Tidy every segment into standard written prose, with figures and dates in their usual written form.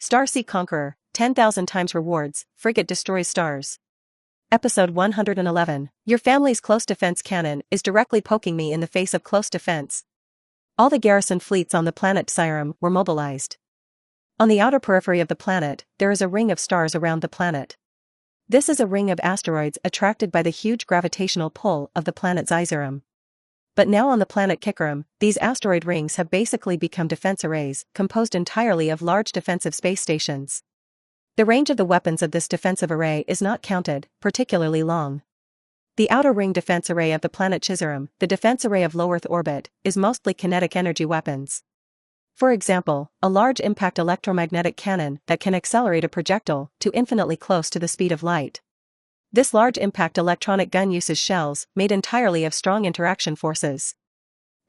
Starseed Conqueror, 10,000 times rewards, Frigate destroys stars. Episode 111. Your family's close defense cannon is directly poking me in the face of close defense. All the garrison fleets on the planet Siram were mobilized. On the outer periphery of the planet, there is a ring of stars around the planet. This is a ring of asteroids attracted by the huge gravitational pull of the planet Siram. But now on the planet Kikaram, these asteroid rings have basically become defense arrays, composed entirely of large defensive space stations. The range of the weapons of this defensive array is not counted, particularly long. The outer ring defense array of the planet Chizaram, the defense array of low Earth orbit, is mostly kinetic energy weapons. For example, a large impact electromagnetic cannon that can accelerate a projectile to infinitely close to the speed of light. This large impact electronic gun uses shells made entirely of strong interaction forces.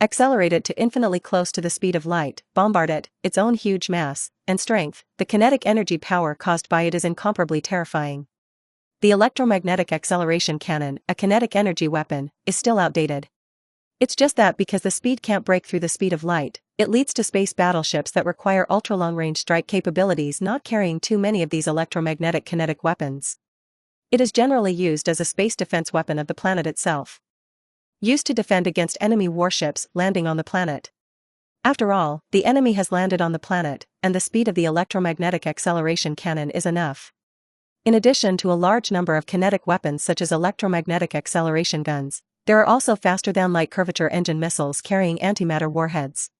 Accelerate it to infinitely close to the speed of light, bombard it, its own huge mass and strength, the kinetic energy power caused by it is incomparably terrifying. The electromagnetic acceleration cannon, a kinetic energy weapon, is still outdated. It's just that because the speed can't break through the speed of light, it leads to space battleships that require ultra-long-range strike capabilities not carrying too many of these electromagnetic kinetic weapons. It is generally used as a space defense weapon of the planet itself. Used to defend against enemy warships landing on the planet. After all, the enemy has landed on the planet, and the speed of the electromagnetic acceleration cannon is enough. In addition to a large number of kinetic weapons such as electromagnetic acceleration guns, there are also faster-than-light curvature engine missiles carrying antimatter warheads.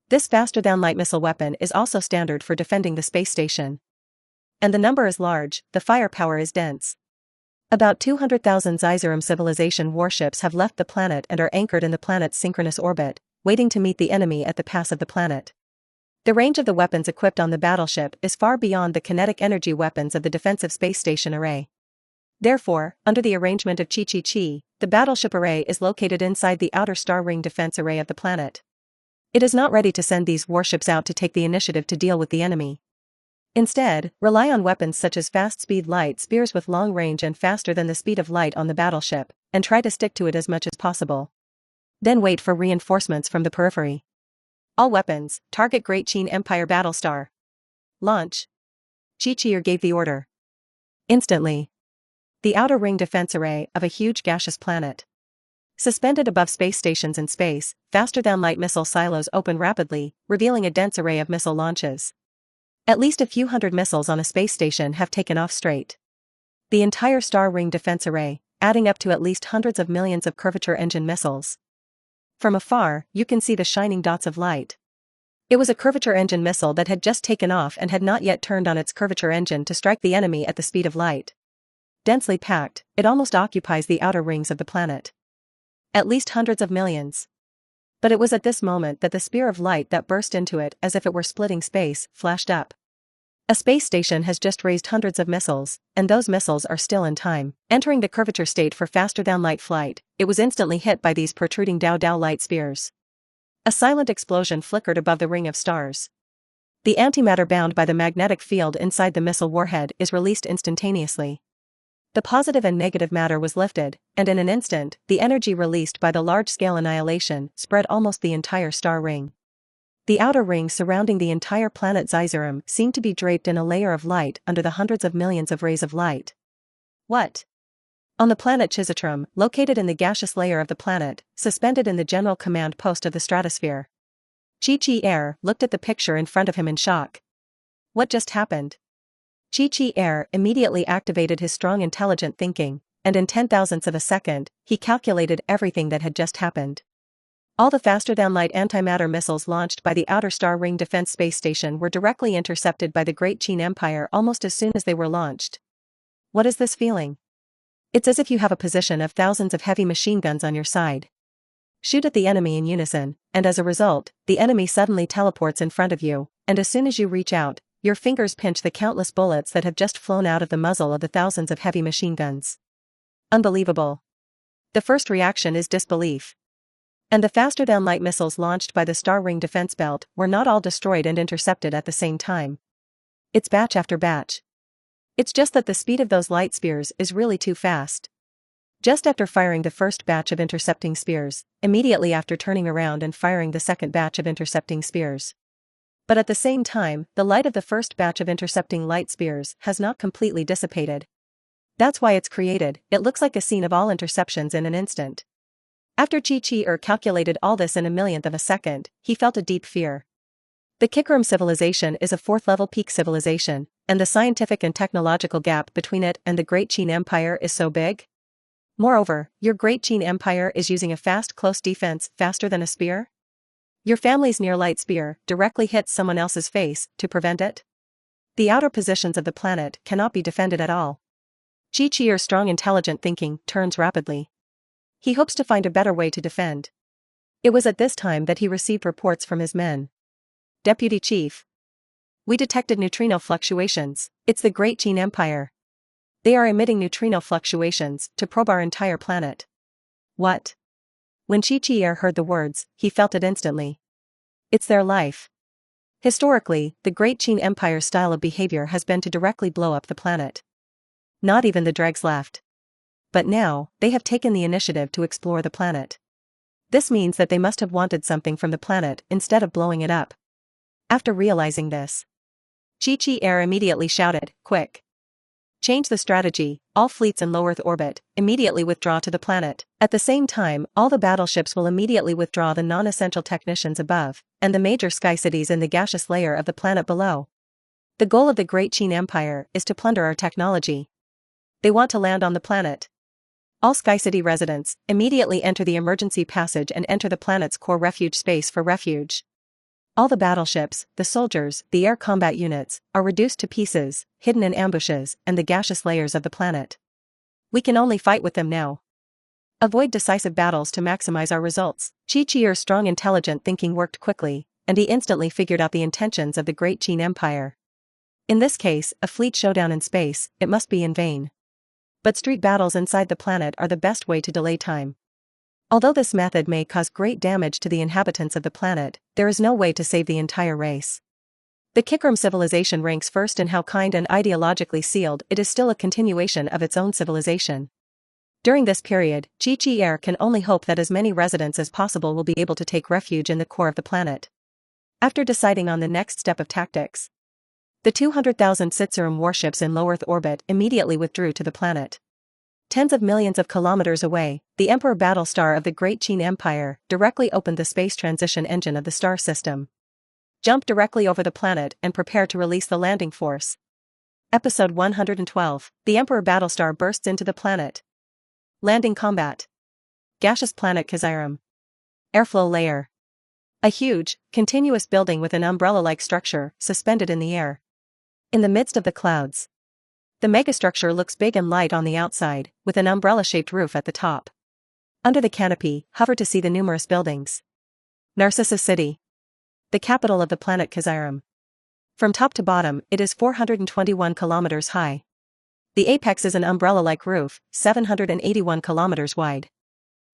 This faster-than-light missile weapon is also standard for defending the space station. And the number is large, the firepower is dense. About 200,000 Siram civilization warships have left the planet and are anchored in the planet's synchronous orbit, waiting to meet the enemy at the pass of the planet. The range of the weapons equipped on the battleship is far beyond the kinetic energy weapons of the defensive space station array. Therefore, under the arrangement of Chi, the battleship array is located inside the outer star ring defense array of the planet. It is not ready to send these warships out to take the initiative to deal with the enemy. Instead, rely on weapons such as fast-speed light spears with long range and faster than the speed of light on the battleship, and try to stick to it as much as possible. Then wait for reinforcements from the periphery. All weapons, target Great Qin Empire Battlestar. Launch. Chi gave the order. Instantly. The outer ring defense array of a huge gaseous planet. Suspended above space stations in space, faster-than-light missile silos open rapidly, revealing a dense array of missile launches. At least a few hundred missiles on a space station have taken off straight. The entire star ring defense array, adding up to at least hundreds of millions of curvature engine missiles. From afar, you can see the shining dots of light. It was a curvature engine missile that had just taken off and had not yet turned on its curvature engine to strike the enemy at the speed of light. Densely packed, it almost occupies the outer rings of the planet. At least hundreds of millions. But it was at this moment that the spear of light that burst into it as if it were splitting space, flashed up. A space station has just raised hundreds of missiles, and those missiles are still in time, entering the curvature state for faster-than-light flight. It was instantly hit by these protruding Dao light spears. A silent explosion flickered above the ring of stars. The antimatter bound by the magnetic field inside the missile warhead is released instantaneously. The positive and negative matter was lifted, and in an instant, the energy released by the large-scale annihilation spread almost the entire star ring. The outer ring surrounding the entire planet Siram seemed to be draped in a layer of light under the hundreds of millions of rays of light. What? On the planet Chizatrum, located in the gaseous layer of the planet, suspended in the general command post of the stratosphere. Chi looked at the picture in front of him in shock. What just happened? Chi immediately activated his strong intelligent thinking, and in 10,000ths of a second, he calculated everything that had just happened. All the faster-than-light antimatter missiles launched by the outer star ring defense space station were directly intercepted by the Great Qin Empire almost as soon as they were launched. What is this feeling? It's as if you have a position of thousands of heavy machine guns on your side. Shoot at the enemy in unison, and as a result, the enemy suddenly teleports in front of you, and as soon as you reach out, your fingers pinch the countless bullets that have just flown out of the muzzle of the thousands of heavy machine guns. Unbelievable. The first reaction is disbelief. And the faster-than-light missiles launched by the star ring defense belt were not all destroyed and intercepted at the same time. It's batch after batch. It's just that the speed of those light spears is really too fast. Just after firing the first batch of intercepting spears, immediately after turning around and firing the second batch of intercepting spears. But at the same time, the light of the first batch of intercepting light spears has not completely dissipated. That's why it's created, it looks like a scene of all interceptions in an instant. After Qin calculated all this in a millionth of a second, he felt a deep fear. The Qin civilization is a 4th-level peak civilization, and the scientific and technological gap between it and the Great Qin Empire is so big. Moreover, your Great Qin Empire is using a fast close defense faster than a spear? Your family's near-light spear directly hits someone else's face to prevent it? The outer positions of the planet cannot be defended at all. Qin's strong intelligent thinking turns rapidly. He hopes to find a better way to defend. It was at this time that he received reports from his men. Deputy Chief. We detected neutrino fluctuations. It's the Great Qin Empire. They are emitting neutrino fluctuations to probe our entire planet. What? When Qin heard the words, he felt it instantly. It's their life. Historically, the Great Qin Empire's style of behavior has been to directly blow up the planet. Not even the dregs left. But now, they have taken the initiative to explore the planet. This means that they must have wanted something from the planet instead of blowing it up. After realizing this, Qin immediately shouted, "Quick! Change the strategy, all fleets in low Earth orbit, immediately withdraw to the planet." At the same time, all the battleships will immediately withdraw the non-essential technicians above, and the major sky cities in the gaseous layer of the planet below. The goal of the Great Qin Empire is to plunder our technology. They want to land on the planet. All Sky City residents, immediately enter the emergency passage and enter the planet's core refuge space for refuge. All the battleships, the soldiers, the air combat units, are reduced to pieces, hidden in ambushes and the gaseous layers of the planet. We can only fight with them now. Avoid decisive battles to maximize our results. Qin's strong intelligent thinking worked quickly, and he instantly figured out the intentions of the Great Qin Empire. In this case, a fleet showdown in space, it must be in vain. But street battles inside the planet are the best way to delay time. Although this method may cause great damage to the inhabitants of the planet, there is no way to save the entire race. The Qin civilization ranks first in how kind and ideologically sealed it is still a continuation of its own civilization. During this period, Qin can only hope that as many residents as possible will be able to take refuge in the core of the planet. After deciding on the next step of tactics, the 200,000 Sitsurum warships in low Earth orbit immediately withdrew to the planet. Tens of millions of kilometers away, the Emperor Battlestar of the Great Qin Empire directly opened the space transition engine of the star system. Jump directly over the planet and prepare to release the landing force. Episode 112, the Emperor Battlestar bursts into the planet. Landing combat. Gaseous planet Qin. Airflow layer. A huge, continuous building with an umbrella-like structure suspended in the air. In the midst of the clouds. The megastructure looks big and light on the outside, with an umbrella-shaped roof at the top. Under the canopy, hover to see the numerous buildings. Narcissus City. The capital of the planet Qin. From top to bottom, it is 421 kilometers high. The apex is an umbrella-like roof, 781 kilometers wide.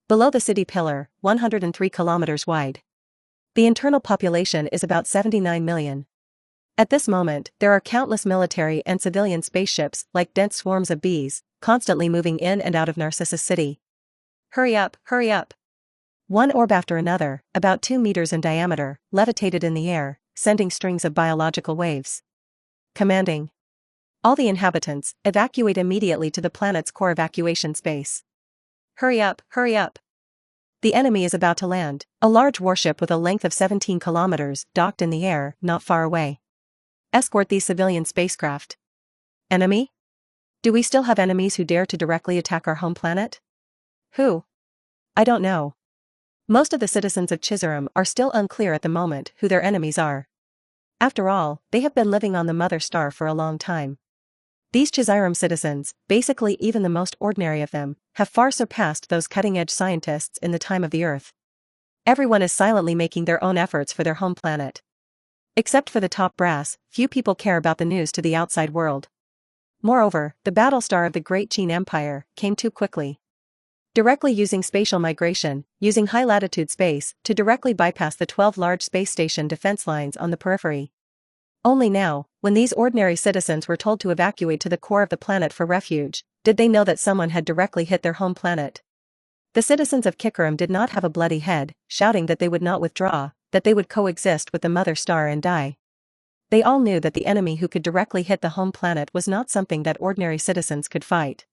Below the city pillar, 103 kilometers wide. The internal population is about 79 million. At this moment, there are countless military and civilian spaceships like dense swarms of bees, constantly moving in and out of Narcissus City. Hurry up, hurry up! One orb after another, about 2 meters in diameter, levitated in the air, sending strings of biological waves. Commanding. All the inhabitants, evacuate immediately to the planet's core evacuation space. Hurry up, hurry up! The enemy is about to land. A large warship with a length of 17 kilometers docked in the air, not far away. Escort these civilian spacecraft. Enemy? Do we still have enemies who dare to directly attack our home planet? Who? I don't know. Most of the citizens of Qin are still unclear at the moment who their enemies are. After all, they have been living on the mother star for a long time. These Qin citizens, basically even the most ordinary of them, have far surpassed those cutting-edge scientists in the time of the Earth. Everyone is silently making their own efforts for their home planet. Except for the top brass, few people care about the news to the outside world. Moreover, the Battlestar of the Great Qin Empire came too quickly. Directly using spatial migration, using high-latitude space to directly bypass the 12 large space station defense lines on the periphery. Only now, when these ordinary citizens were told to evacuate to the core of the planet for refuge, did they know that someone had directly hit their home planet. The citizens of Qin did not have a bloody head, shouting that they would not withdraw, that they would coexist with the mother star and die. They all knew that the enemy who could directly hit the home planet was not something that ordinary citizens could fight.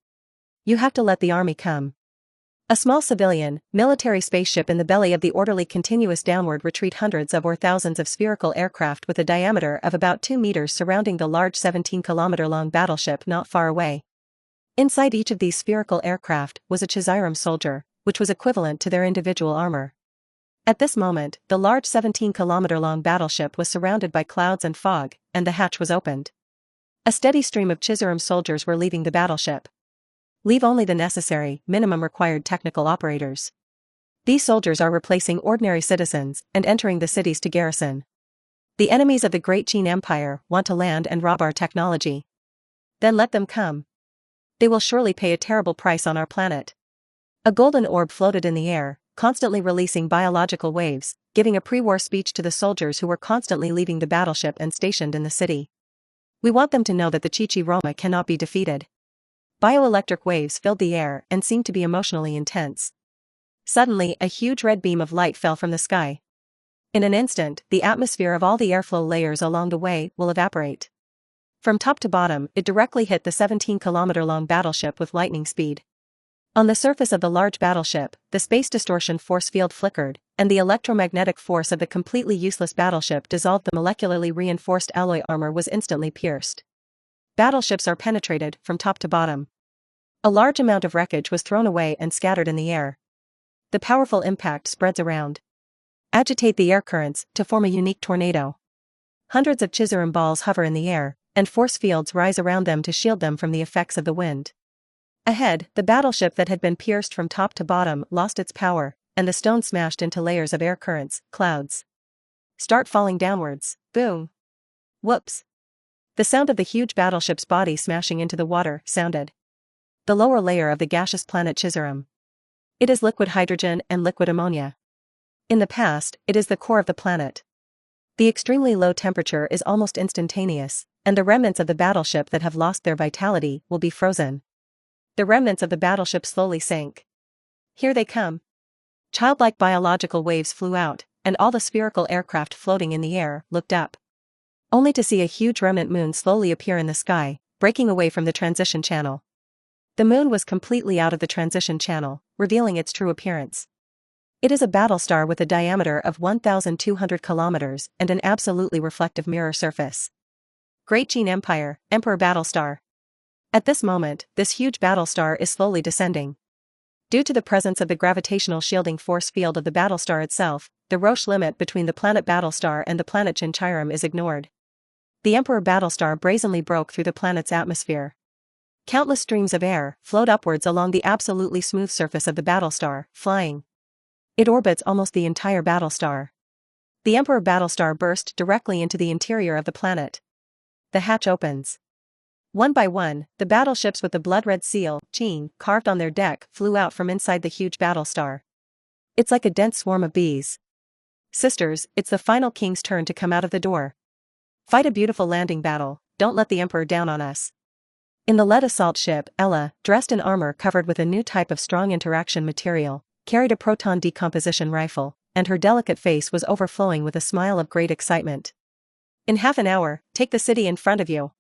You have to let the army come. A small civilian, military spaceship in the belly of the orderly continuous downward retreat. Hundreds of or thousands of spherical aircraft with a diameter of about 2 meters surrounding the large 17-kilometer-long battleship not far away. Inside each of these spherical aircraft was a Chizirum soldier, which was equivalent to their individual armor. At this moment, the large 17-kilometer-long battleship was surrounded by clouds and fog, and the hatch was opened. A steady stream of Chizirum soldiers were leaving the battleship. Leave only the necessary, minimum required technical operators. These soldiers are replacing ordinary citizens and entering the cities to garrison. The enemies of the Great Qin Empire want to land and rob our technology. Then let them come. They will surely pay a terrible price on our planet. A golden orb floated in the air, constantly releasing biological waves, giving a pre-war speech to the soldiers who were constantly leaving the battleship and stationed in the city. We want them to know that the Chichi Roma cannot be defeated. Bioelectric waves filled the air and seemed to be emotionally intense. Suddenly, a huge red beam of light fell from the sky. In an instant, the atmosphere of all the airflow layers along the way will evaporate. From top to bottom, it directly hit the 17-kilometer-long battleship with lightning speed. On the surface of the large battleship, the space distortion force field flickered, and the electromagnetic force of the completely useless battleship dissolved. The molecularly reinforced alloy armor was instantly pierced. Battleships are penetrated from top to bottom. A large amount of wreckage was thrown away and scattered in the air. The powerful impact spreads around. Agitate the air currents to form a unique tornado. Hundreds of Chizirum balls hover in the air, and force fields rise around them to shield them from the effects of the wind. Ahead, the battleship that had been pierced from top to bottom lost its power, and the stone smashed into layers of air currents, clouds. Start falling downwards. Boom. Whoops. The sound of the huge battleship's body smashing into the water sounded. The lower layer of the gaseous planet Chizirum. It is liquid hydrogen and liquid ammonia. In the past, it is the core of the planet. The extremely low temperature is almost instantaneous, and the remnants of the battleship that have lost their vitality will be frozen. The remnants of the battleship slowly sank. Here they come. Childlike biological waves flew out, and all the spherical aircraft floating in the air looked up. Only to see a huge remnant moon slowly appear in the sky, breaking away from the transition channel. The moon was completely out of the transition channel, revealing its true appearance. It is a battlestar with a diameter of 1,200 kilometers and an absolutely reflective mirror surface. Great Qin Empire, Emperor Battlestar. At this moment, this huge battlestar is slowly descending. Due to the presence of the gravitational shielding force field of the battlestar itself, the Roche limit between the planet Battlestar and the planet Qin is ignored. The Emperor Battlestar brazenly broke through the planet's atmosphere. Countless streams of air flowed upwards along the absolutely smooth surface of the battlestar, flying. It orbits almost the entire battlestar. The Emperor Battlestar burst directly into the interior of the planet. The hatch opens. One by one, the battleships with the blood-red seal, Qin, carved on their deck flew out from inside the huge battlestar. It's like a dense swarm of bees. Sisters, it's the final king's turn to come out of the door. Fight a beautiful landing battle, don't let the Emperor down on us. In the lead assault ship, Ella, dressed in armor covered with a new type of strong interaction material, carried a proton decomposition rifle, and her delicate face was overflowing with a smile of great excitement. In half an hour, take the city in front of you.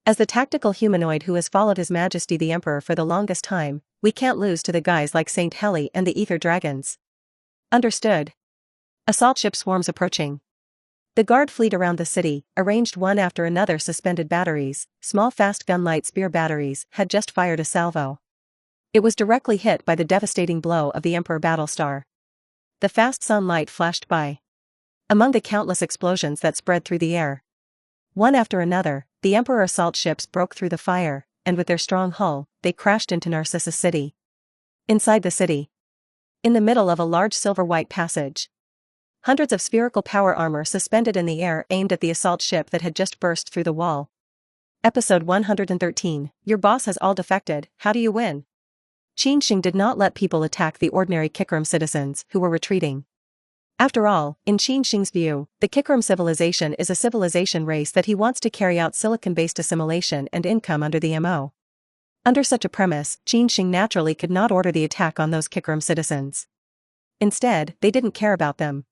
As the tactical humanoid who has followed His Majesty the Emperor for the longest time, we can't lose to the guys like Saint Heli and the Ether Dragons. Understood. Assault ship swarms approaching. The guard fleet around the city, arranged one after another. Suspended batteries, small fast gun light spear batteries, had just fired a salvo. It was directly hit by the devastating blow of the Emperor Battlestar. The fast sunlight flashed by. Among the countless explosions that spread through the air, one after another, the Emperor assault ships broke through the fire, and with their strong hull, they crashed into Narcissus City. Inside the city, in the middle of a large silver-white passage, hundreds of spherical power armor suspended in the air aimed at the assault ship that had just burst through the wall. Episode 113, Your boss has all defected, how do you win? Qin Sheng did not let people attack the ordinary Kikrum citizens who were retreating. After all, in Qin Sheng's view, the Kikrum civilization is a civilization race that he wants to carry out silicon-based assimilation and income under the MO. Under such a premise, Qin Sheng naturally could not order the attack on those Kikrum citizens. Instead, they didn't care about them.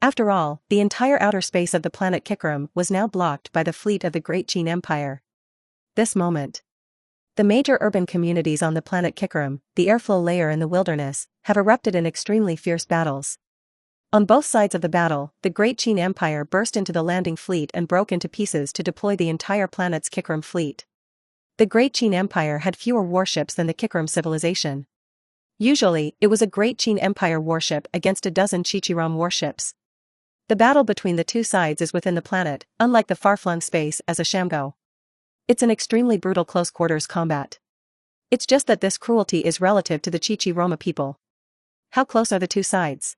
After all, the entire outer space of the planet Kikram was now blocked by the fleet of the Great Qin Empire. This moment. The major urban communities on the planet Kikram, the airflow layer and the wilderness, have erupted in extremely fierce battles. On both sides of the battle, the Great Qin Empire burst into the landing fleet and broke into pieces to deploy the entire planet's Kikram fleet. The Great Qin Empire had fewer warships than the Kikram civilization. Usually, it was a Great Qin Empire warship against a dozen Chichiram warships. The battle between the two sides is within the planet, unlike the far-flung space as a Shamgo. It's an extremely brutal close-quarters combat. It's just that this cruelty is relative to the Chichi-Roma people. How close are the two sides?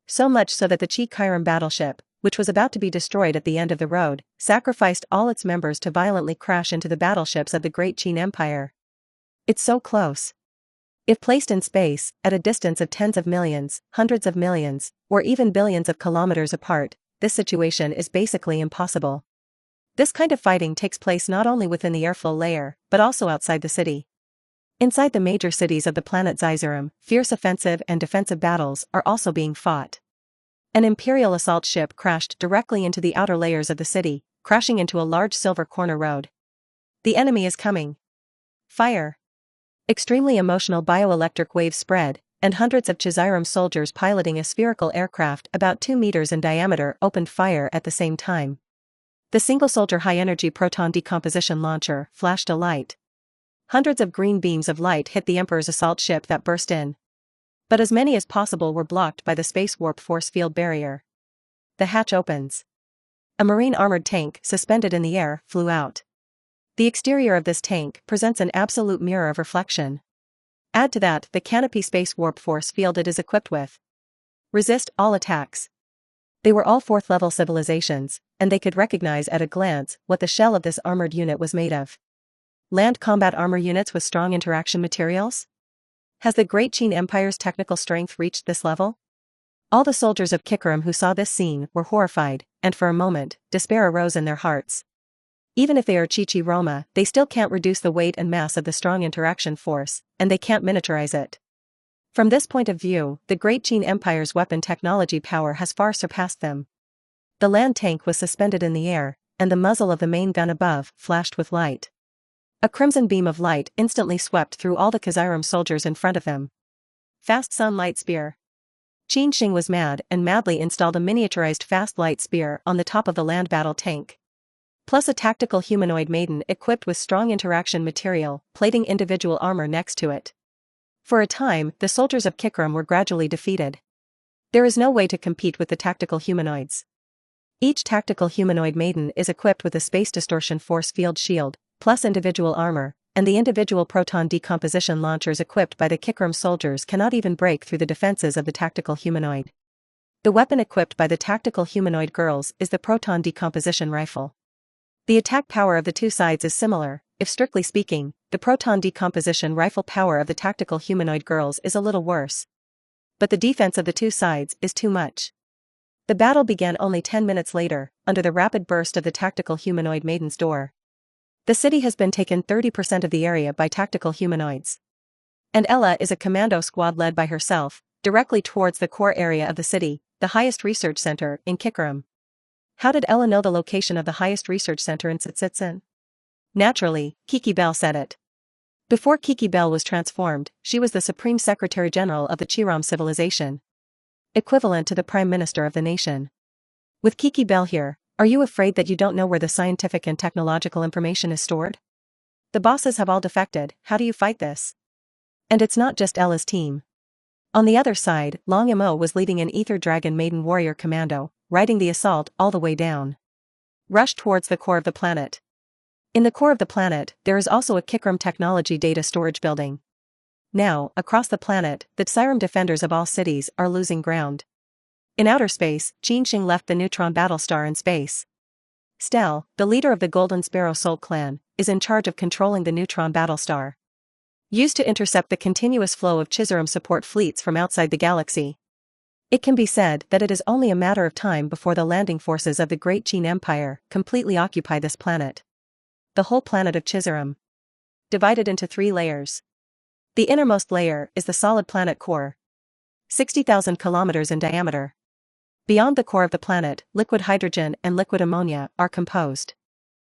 So much so that the Chi-Kairam battleship, which was about to be destroyed at the end of the road, sacrificed all its members to violently crash into the battleships of the Great Qin Empire. It's so close. If placed in space, at a distance of tens of millions, hundreds of millions, or even billions of kilometers apart, this situation is basically impossible. This kind of fighting takes place not only within the airflow layer, but also outside the city. Inside the major cities of the planet Zyzerum, fierce offensive and defensive battles are also being fought. An Imperial assault ship crashed directly into the outer layers of the city, crashing into a large silver corner road. The enemy is coming. Fire. Extremely emotional bioelectric waves spread, and hundreds of Chiziram soldiers piloting a spherical aircraft about 2 meters in diameter opened fire at the same time. The single-soldier high-energy proton decomposition launcher flashed a light. Hundreds of green beams of light hit the Emperor's assault ship that burst in. But as many as possible were blocked by the space warp force field barrier. The hatch opens. A marine armored tank, suspended in the air, flew out. The exterior of this tank presents an absolute mirror of reflection. Add to that the canopy space warp force field it is equipped with. Resist all attacks. They were all 4th-level civilizations, and they could recognize at a glance what the shell of this armored unit was made of. Land combat armor units with strong interaction materials? Has the Great Qin Empire's technical strength reached this level? All the soldiers of Kikram who saw this scene were horrified, and for a moment, despair arose in their hearts. Even if they are Chichi-Roma, they still can't reduce the weight and mass of the strong interaction force, and they can't miniaturize it. From this point of view, the Great Qin Empire's weapon technology power has far surpassed them. The land tank was suspended in the air, and the muzzle of the main gun above flashed with light. A crimson beam of light instantly swept through all the Chiziram soldiers in front of them. Fast Sun Light Spear. Qin Sheng was mad and madly installed a miniaturized fast light spear on the top of the land battle tank. Plus a tactical humanoid maiden equipped with strong interaction material, plating individual armor next to it. For a time, the soldiers of Kikram were gradually defeated. There is no way to compete with the tactical humanoids. Each tactical humanoid maiden is equipped with a space distortion force field shield, plus individual armor, and the individual proton decomposition launchers equipped by the Kikram soldiers cannot even break through the defenses of the tactical humanoid. The weapon equipped by the tactical humanoid girls is the proton decomposition rifle. The attack power of the two sides is similar, if strictly speaking, the proton decomposition rifle power of the tactical humanoid girls is a little worse. But the defense of the two sides is too much. The battle began only 10 minutes later, under the rapid burst of the tactical humanoid maiden's door. The city has been taken 30% of the area by tactical humanoids. And Ella is a commando squad led by herself, directly towards the core area of the city, the highest research center in Kikram. How did Ella know the location of the highest research center in Tsitsitsin? Naturally, Kiki Bell said it. Before Kiki Bell was transformed, she was the Supreme Secretary General of the Chiram civilization. Equivalent to the Prime Minister of the nation. With Kiki Bell here, are you afraid that you don't know where the scientific and technological information is stored? The bosses have all defected, how do you fight this? And it's not just Ella's team. On the other side, Long Mo was leading an Ether Dragon Maiden Warrior Commando, riding the assault all the way down. Rush towards the core of the planet. In the core of the planet, there is also a Kikram technology data storage building. Now, across the planet, the Tsiram defenders of all cities are losing ground. In outer space, Qin Sheng left the neutron battlestar in space. Stel, the leader of the Golden Sparrow Soul clan, is in charge of controlling the neutron battlestar. Used to intercept the continuous flow of Chiziram support fleets from outside the galaxy. It can be said that it is only a matter of time before the landing forces of the Great Qin Empire completely occupy this planet. The whole planet of Chiziram. Divided into 3 layers. The innermost layer is the solid planet core. 60,000 kilometers in diameter. Beyond the core of the planet, liquid hydrogen and liquid ammonia are composed.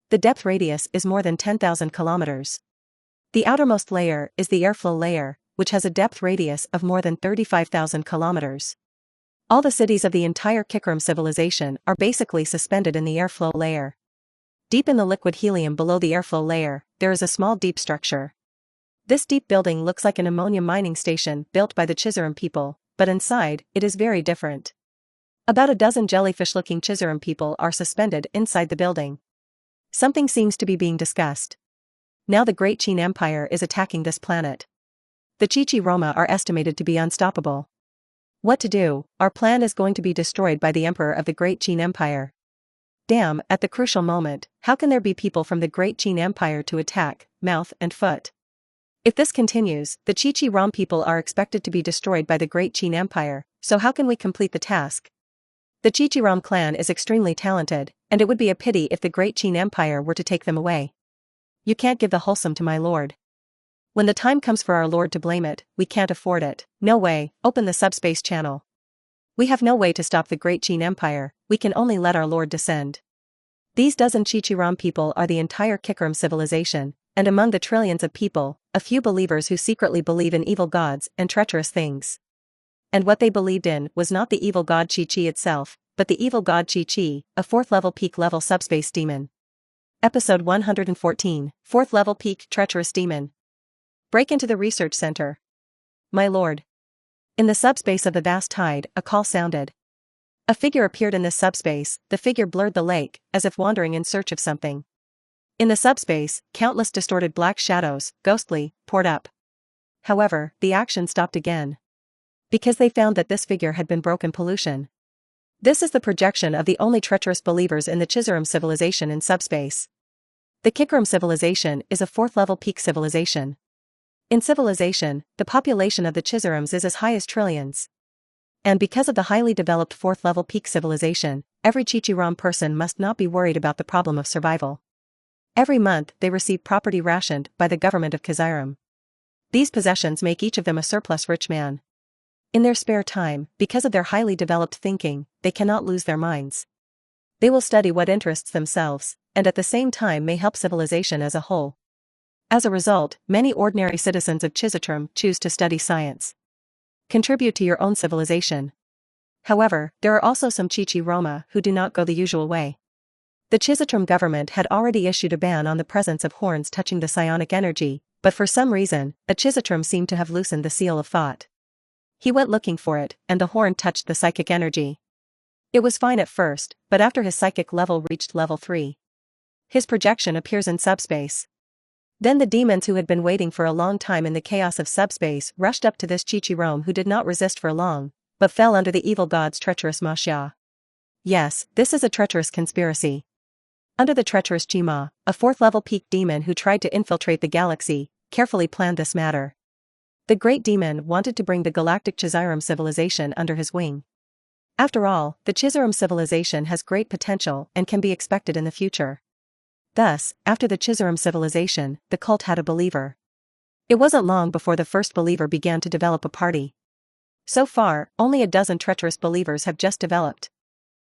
The depth radius is more than 10,000 kilometers. The outermost layer is the airflow layer, which has a depth radius of more than 35,000 kilometers. All the cities of the entire Qin civilization are basically suspended in the airflow layer. Deep in the liquid helium below the airflow layer, there is a small deep structure. This deep building looks like an ammonia mining station built by the Chizaram people, but inside, it is very different. About a dozen jellyfish-looking Chizaram people are suspended inside the building. Something seems to be being discussed. Now the Great Qin Empire is attacking this planet. The Chichi-Roma are estimated to be unstoppable. What to do? Our plan is going to be destroyed by the Emperor of the Great Qin Empire. Damn, at the crucial moment, how can there be people from the Great Qin Empire to attack, mouth and foot? If this continues, the Chichi-Rom people are expected to be destroyed by the Great Qin Empire, so how can we complete the task? The Chichi-Rom clan is extremely talented, and it would be a pity if the Great Qin Empire were to take them away. You can't give the wholesome to my lord. When the time comes for our lord to blame it, we can't afford it. No way, open the subspace channel. We have no way to stop the Great Qin Empire, we can only let our lord descend. These dozen Chichi-Rom people are the entire Qin civilization, and among the trillions of people, a few believers who secretly believe in evil gods and treacherous things. And what they believed in was not the evil god Chi-Chi itself, but the evil god Chi-Chi, a 4th level peak level subspace demon. Episode 114, 4th level peak treacherous demon. Break into the research center. My lord. In the subspace of the vast tide, a call sounded. A figure appeared in this subspace, the figure blurred the lake, as if wandering in search of something. In the subspace, countless distorted black shadows, ghostly, poured up. However, the action stopped again. Because they found that this figure had been broken pollution. This is the projection of the only treacherous believers in the Chizaram civilization in subspace. The Qin civilization is a 4th level peak civilization. In civilization, the population of the Chizarams is as high as trillions. And because of the highly developed 4th level peak civilization, every Chichi-Rom person must not be worried about the problem of survival. Every month they receive property rationed by the government of Chizaram. These possessions make each of them a surplus rich man. In their spare time, because of their highly developed thinking, they cannot lose their minds. They will study what interests themselves, and at the same time may help civilization as a whole. As a result, many ordinary citizens of Chizaram choose to study science. Contribute to your own civilization. However, there are also some Chichi-Roma who do not go the usual way. The Chizaram government had already issued a ban on the presence of horns touching the psionic energy, but for some reason, a Chizaram seemed to have loosened the seal of thought. He went looking for it, and the horn touched the psychic energy. It was fine at first, but after his psychic level reached level 3. His projection appears in subspace. Then the demons who had been waiting for a long time in the chaos of subspace rushed up to this Chichi-Rom who did not resist for long, but fell under the evil god's treacherous Masha. Yes, this is a treacherous conspiracy. Under the treacherous Chima, a 4th level peak demon who tried to infiltrate the galaxy, carefully planned this matter. The great demon wanted to bring the galactic Chizaram civilization under his wing. After all, the Chizaram civilization has great potential and can be expected in the future. Thus, after the Chizaram civilization, the cult had a believer. It wasn't long before the first believer began to develop a party. So far, only a dozen treacherous believers have just developed.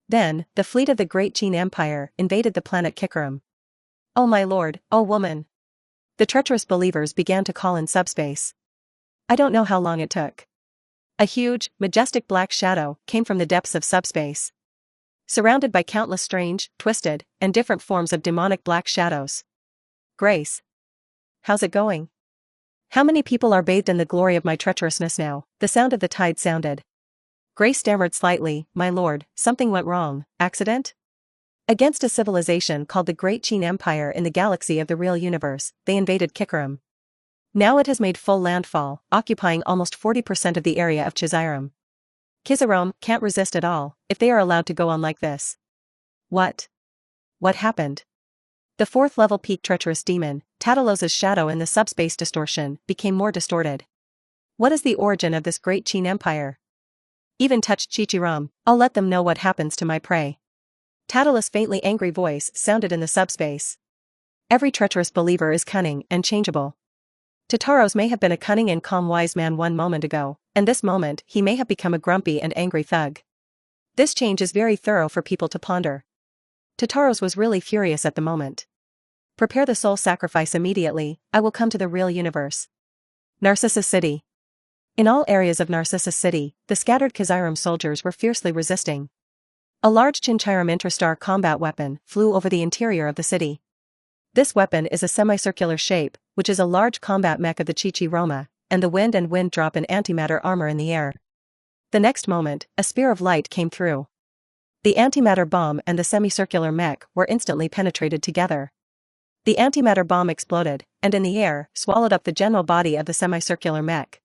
Then, the fleet of the Great Qin Empire invaded the planet Qin. Oh my lord, oh woman. The treacherous believers began to call in subspace. I don't know how long it took. A huge, majestic black shadow came from the depths of subspace. Surrounded by countless strange, twisted, and different forms of demonic black shadows. Grace. How's it going? How many people are bathed in the glory of my treacherousness now? The sound of the tide sounded. Grace stammered slightly, my lord, something went wrong, accident? Against a civilization called the Great Qin Empire in the galaxy of the real universe, they invaded Qin. Now it has made full landfall, occupying almost 40% of the area of Chizaram. Chizaram can't resist at all, if they are allowed to go on like this. What? What happened? The 4th level peak treacherous demon, Tatalos's shadow in the subspace distortion, became more distorted. What is the origin of this Great Qin Empire? Even touched Chichi-Ram, I'll let them know what happens to my prey. Tatalus' faintly angry voice sounded in the subspace. Every treacherous believer is cunning and changeable. Tataros may have been a cunning and calm wise man one moment ago, and this moment he may have become a grumpy and angry thug. This change is very thorough for people to ponder. Tataros was really furious at the moment. Prepare the soul sacrifice immediately, I will come to the real universe. Narcissus City. In all areas of Narcissus City, the scattered Kaziram soldiers were fiercely resisting. A large Qin Sheng intrastar combat weapon flew over the interior of the city. This weapon is a semicircular shape, which is a large combat mech of the Chichi-Roma, and the wind drop an antimatter armor in the air. The next moment, a spear of light came through. The antimatter bomb and the semicircular mech were instantly penetrated together. The antimatter bomb exploded, and in the air, swallowed up the general body of the semicircular mech.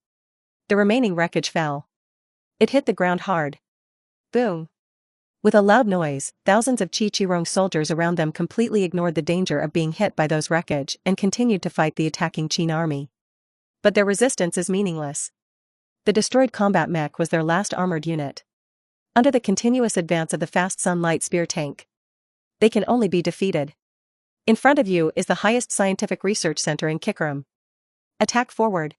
The remaining wreckage fell. It hit the ground hard. Boom! With a loud noise, thousands of Chichi-Rong soldiers around them completely ignored the danger of being hit by those wreckage and continued to fight the attacking Qin army. But their resistance is meaningless. The destroyed combat mech was their last armored unit. Under the continuous advance of the fast sunlight spear tank, they can only be defeated. In front of you is the highest scientific research center in Kikram. Attack forward.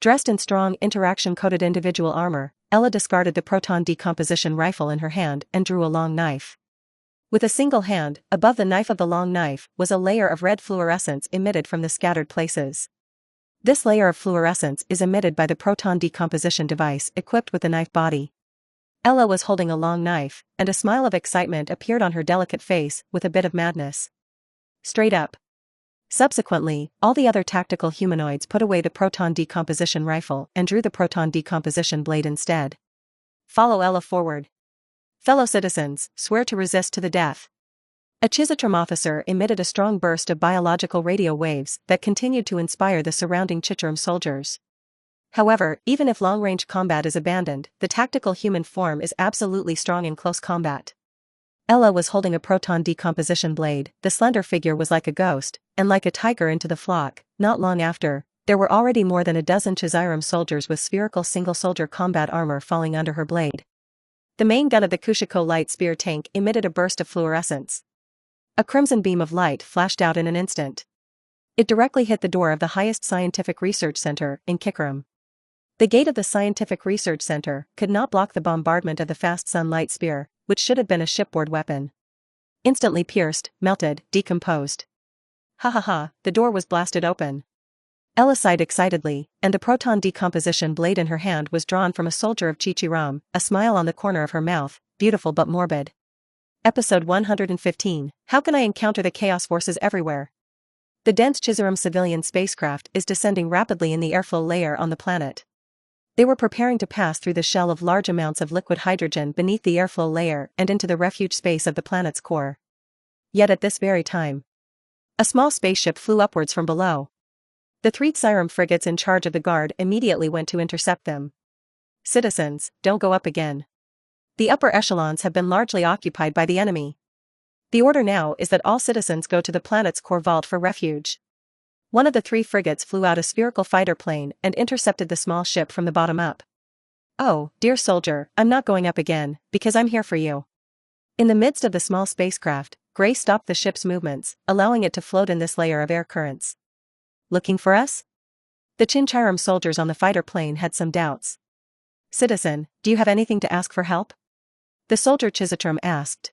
Dressed in strong interaction-coated individual armor, Ella discarded the proton decomposition rifle in her hand and drew a long knife. With a single hand, above the knife of the long knife, was a layer of red fluorescence emitted from the scattered places. This layer of fluorescence is emitted by the proton decomposition device equipped with the knife body. Ella was holding a long knife, and a smile of excitement appeared on her delicate face with a bit of madness. Straight up. Subsequently, all the other tactical humanoids put away the proton decomposition rifle and drew the proton decomposition blade instead. Follow Ella forward. Fellow citizens, swear to resist to the death. A Chizitram officer emitted a strong burst of biological radio waves that continued to inspire the surrounding Chicharam soldiers. However, even if long-range combat is abandoned, the tactical human form is absolutely strong in close combat. Ella was holding a proton decomposition blade, the slender figure was like a ghost, and like a tiger into the flock. Not long after, there were already more than a dozen Chiziram soldiers with spherical single-soldier combat armor falling under her blade. The main gun of the Kushiko light spear tank emitted a burst of fluorescence. A crimson beam of light flashed out in an instant. It directly hit the door of the highest scientific research center in Kikram. The gate of the scientific research center could not block the bombardment of the fast sunlight spear, which should have been a shipboard weapon. Instantly pierced, melted, decomposed. Ha ha ha, the door was blasted open. Ella sighed excitedly, and the proton decomposition blade in her hand was drawn from a soldier of Chichi-Ram, a smile on the corner of her mouth, beautiful but morbid. Episode 115, How can I encounter the chaos forces everywhere? The dense Chiziram civilian spacecraft is descending rapidly in the airflow layer on the planet. They were preparing to pass through the shell of large amounts of liquid hydrogen beneath the airflow layer and into the refuge space of the planet's core. Yet at this very time, a small spaceship flew upwards from below. The 3 Tsiram frigates in charge of the guard immediately went to intercept them. Citizens, don't go up again. The upper echelons have been largely occupied by the enemy. The order now is that all citizens go to the planet's core vault for refuge. One of the 3 frigates flew out a spherical fighter plane and intercepted the small ship from the bottom up. Oh, dear soldier, I'm not going up again, because I'm here for you. In the midst of the small spacecraft, Gray stopped the ship's movements, allowing it to float in this layer of air currents. Looking for us? The Chinchiram soldiers on the fighter plane had some doubts. Citizen, do you have anything to ask for help? The soldier Chizitram asked.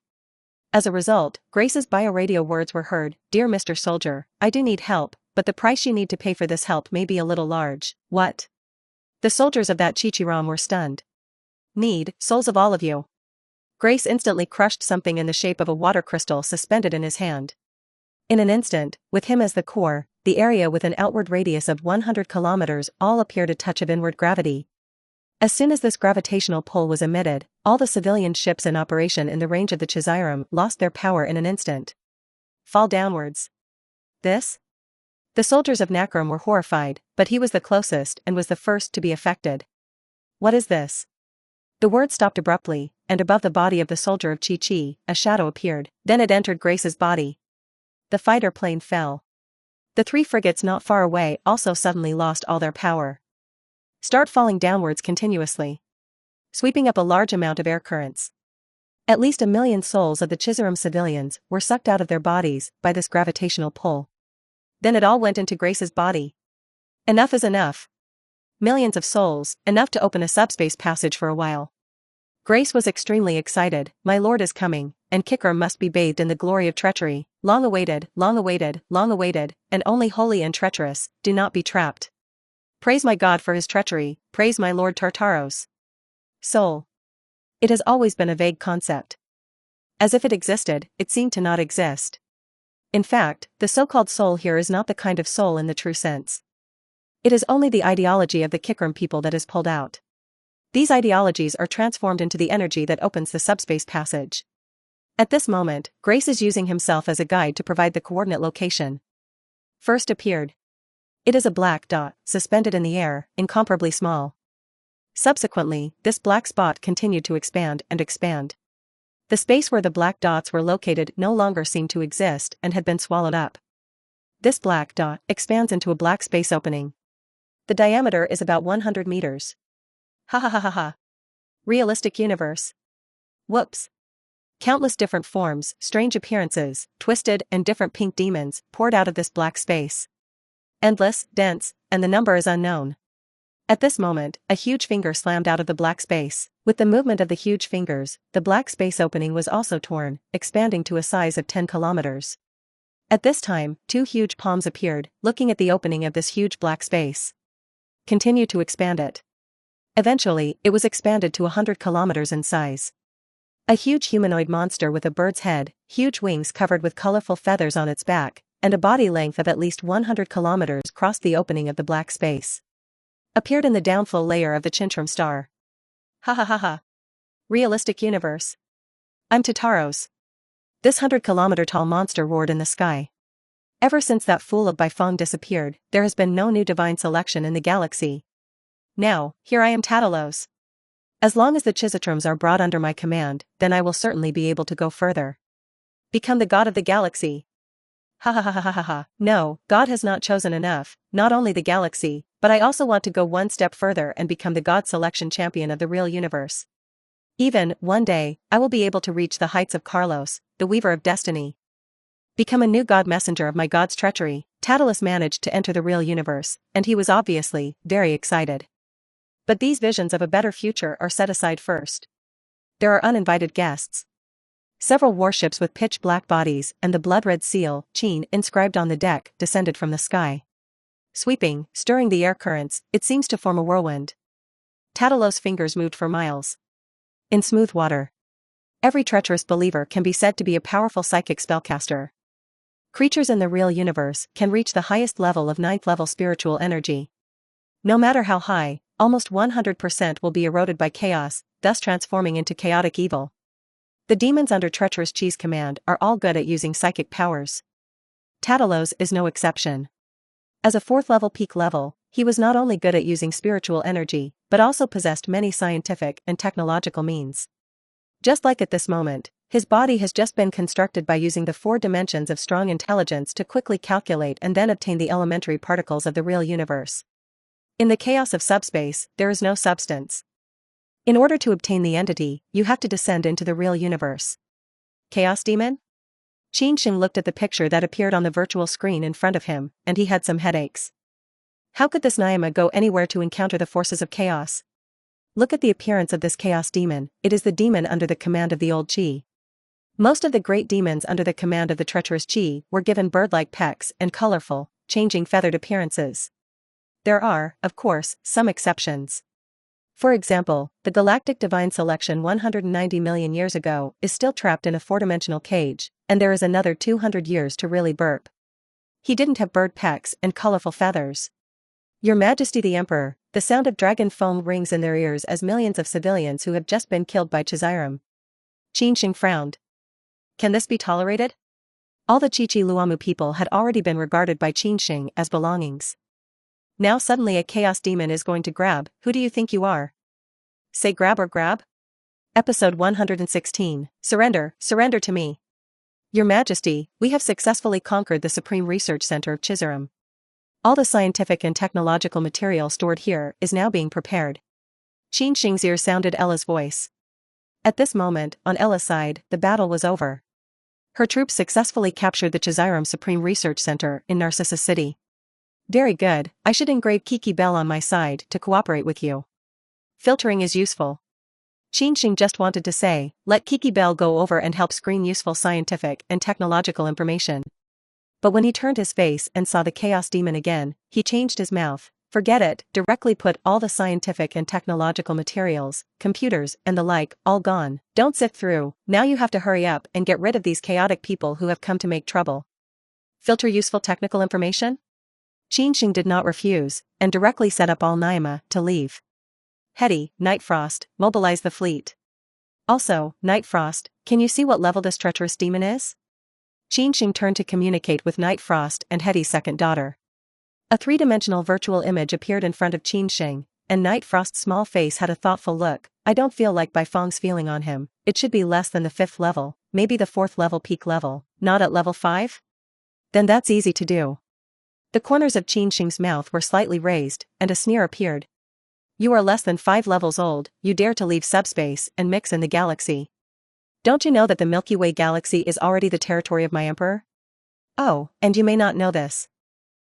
As a result, Grace's bioradio words were heard, Dear Mr. Soldier, I do need help, but the price you need to pay for this help may be a little large. What? The soldiers of that Chichiram were stunned. Need, souls of all of you. Grace instantly crushed something in the shape of a water crystal suspended in his hand. In an instant, with him as the core, the area with an outward radius of 100 kilometers all appeared a touch of inward gravity. As soon as this gravitational pull was emitted, all the civilian ships in operation in the range of the Chiziram lost their power in an instant. Fall downwards. This? The soldiers of Nakram were horrified, but he was the closest and was the first to be affected. What is this? The word stopped abruptly, and above the body of the soldier of Chi-Chi, a shadow appeared, then it entered Grace's body. The fighter plane fell. The 3 frigates not far away also suddenly lost all their power. Start falling downwards continuously, sweeping up a large amount of air currents. At least 1 million souls of the Chiziram civilians were sucked out of their bodies by this gravitational pull. Then it all went into Grace's body. Enough is enough. Millions of souls, enough to open a subspace passage for a while. Grace was extremely excited. My lord is coming, and Kicker must be bathed in the glory of treachery. Long awaited, long awaited, long awaited, and only holy and treacherous, do not be trapped. Praise my God for his treachery, praise my lord Tartaros. Soul. It has always been a vague concept. As if it existed, it seemed to not exist. In fact, the so-called soul here is not the kind of soul in the true sense. It is only the ideology of the Kikrum people that is pulled out. These ideologies are transformed into the energy that opens the subspace passage. At this moment, Grace is using himself as a guide to provide the coordinate location. First appeared. It is a black dot, suspended in the air, incomparably small. Subsequently, this black spot continued to expand and expand. The space where the black dots were located no longer seemed to exist and had been swallowed up. This black dot expands into a black space opening. The diameter is about 100 meters. Ha ha ha ha ha. Realistic universe. Whoops. Countless different forms, strange appearances, twisted and different pink demons poured out of this black space. Endless, dense, and the number is unknown. At this moment, a huge finger slammed out of the black space. With the movement of the huge fingers, the black space opening was also torn, expanding to a size of 10 kilometers. At this time, two huge palms appeared, looking at the opening of this huge black space. Continue to expand it. Eventually, it was expanded to 100 kilometers in size. A huge humanoid monster with a bird's head, huge wings covered with colorful feathers on its back, and a body length of at least 100 kilometers crossed the opening of the black space. Appeared in the downfall layer of the Qin Sheng star. Ha ha ha ha. Realistic universe. I'm Tartaros. This 100-kilometer tall monster roared in the sky. Ever since that fool of Baifeng disappeared, there has been no new divine selection in the galaxy. Now, here I am Tartaros. As long as the Chisatrums are brought under my command, then I will certainly be able to go further. Become the god of the galaxy. Ha ha ha ha ha ha ha. No, God has not chosen enough, not only the galaxy, but I also want to go one step further and become the god selection champion of the real universe. Even, one day, I will be able to reach the heights of Carlos, the weaver of destiny. Become a new god messenger of my god's treachery. Tantalus managed to enter the real universe, and he was obviously very excited. But these visions of a better future are set aside first. There are uninvited guests. Several warships with pitch-black bodies and the blood-red seal, Qin, inscribed on the deck, descended from the sky. Sweeping, stirring the air currents, it seems to form a whirlwind. Tantalus' fingers moved for miles. In smooth water. Every treacherous believer can be said to be a powerful psychic spellcaster. Creatures in the real universe can reach the highest level of 9th level spiritual energy. No matter how high, almost 100% will be eroded by chaos, thus transforming into chaotic evil. The demons under Treacherous Chi's command are all good at using psychic powers. Tantalus is no exception. As a 4th level peak level, he was not only good at using spiritual energy, but also possessed many scientific and technological means. Just like at this moment, his body has just been constructed by using the 4 dimensions of strong intelligence to quickly calculate and then obtain the elementary particles of the real universe. In the chaos of subspace, there is no substance. In order to obtain the entity, you have to descend into the real universe. Chaos Demon? Qin Sheng looked at the picture that appeared on the virtual screen in front of him, and he had some headaches. How could this Naima go anywhere to encounter the forces of chaos? Look at the appearance of this Chaos Demon. It is the demon under the command of the old Qi. Most of the great demons under the command of the treacherous Qi were given bird-like pecs and colorful, changing feathered appearances. There are, of course, some exceptions. For example, the galactic divine selection 190 million years ago is still trapped in a 4-dimensional cage, and there is another 200 years to really burp. He didn't have bird pecs and colorful feathers. Your Majesty the Emperor, the sound of dragon foam rings in their ears as millions of civilians who have just been killed by Chiziram. Qin Sheng frowned. Can this be tolerated? All the Chichi Luamu people had already been regarded by Qin Sheng as belongings. Now suddenly a chaos demon is going to grab. Who do you think you are? Say grab or grab? Episode 116, Surrender, surrender to me. Your Majesty, we have successfully conquered the Supreme Research Center of Chiziram. All the scientific and technological material stored here is now being prepared. Qin Sheng's ear sounded Ella's voice. At this moment, on Ella's side, the battle was over. Her troops successfully captured the Chiziram Supreme Research Center in Narcissus City. Very good, I should engrave Kiki Bell on my side to cooperate with you. Filtering is useful. Qin Sheng just wanted to say, let Kiki Bell go over and help screen useful scientific and technological information. But when he turned his face and saw the Chaos Demon again, he changed his mouth. Forget it, directly put all the scientific and technological materials, computers and the like, all gone. Don't sift through, now you have to hurry up and get rid of these chaotic people who have come to make trouble. Filter useful technical information? Qin Sheng did not refuse, and directly set up all Naima to leave. Hetty, Night Frost, mobilize the fleet. Also, Night Frost, can you see what level this treacherous demon is? Qin Sheng turned to communicate with Night Frost and Hetty's second daughter. A three-dimensional virtual image appeared in front of Qin Sheng, and Night Frost's small face had a thoughtful look. I don't feel like Bai Feng's feeling on him. It should be less than the 5th level, maybe the 4th level peak level, not at level 5? Then that's easy to do. The corners of Qin Sheng's mouth were slightly raised, and a sneer appeared. You are less than 5 levels old, you dare to leave subspace and mix in the galaxy. Don't you know that the Milky Way galaxy is already the territory of my emperor? Oh, and you may not know this.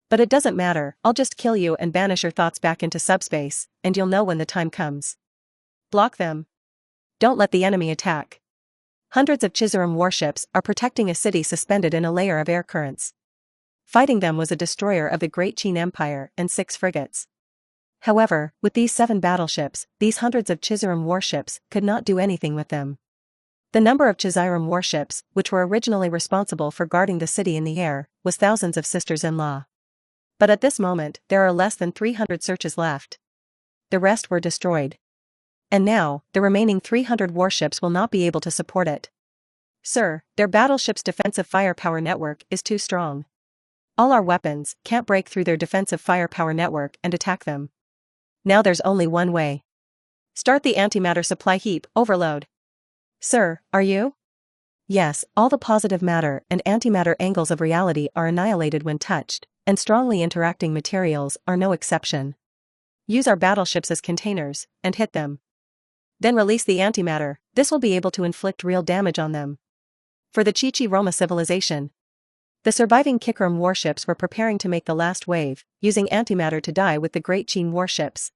But it doesn't matter, I'll just kill you and banish your thoughts back into subspace, and you'll know when the time comes. Block them. Don't let the enemy attack. Hundreds of Chizarum warships are protecting a city suspended in a layer of air currents. Fighting them was a destroyer of the Great Qin Empire and 6 frigates. However, with these 7 battleships, these hundreds of Chizarum warships could not do anything with them. The number of Chizarum warships, which were originally responsible for guarding the city in the air, was thousands of sisters-in-law. But at this moment, there are less than 300 searches left. The rest were destroyed. And now, the remaining 300 warships will not be able to support it. Sir, their battleship's defensive firepower network is too strong. All our weapons can't break through their defensive firepower network and attack them. Now there's only one way. Start the antimatter supply heap overload. Sir, are you? Yes, all the positive matter and antimatter angles of reality are annihilated when touched, and strongly interacting materials are no exception. Use our battleships as containers, and hit them. Then release the antimatter, this will be able to inflict real damage on them. For the Chichi-Roma civilization. The surviving Kikrum warships were preparing to make the last wave, using antimatter to die with the Great Qin warships.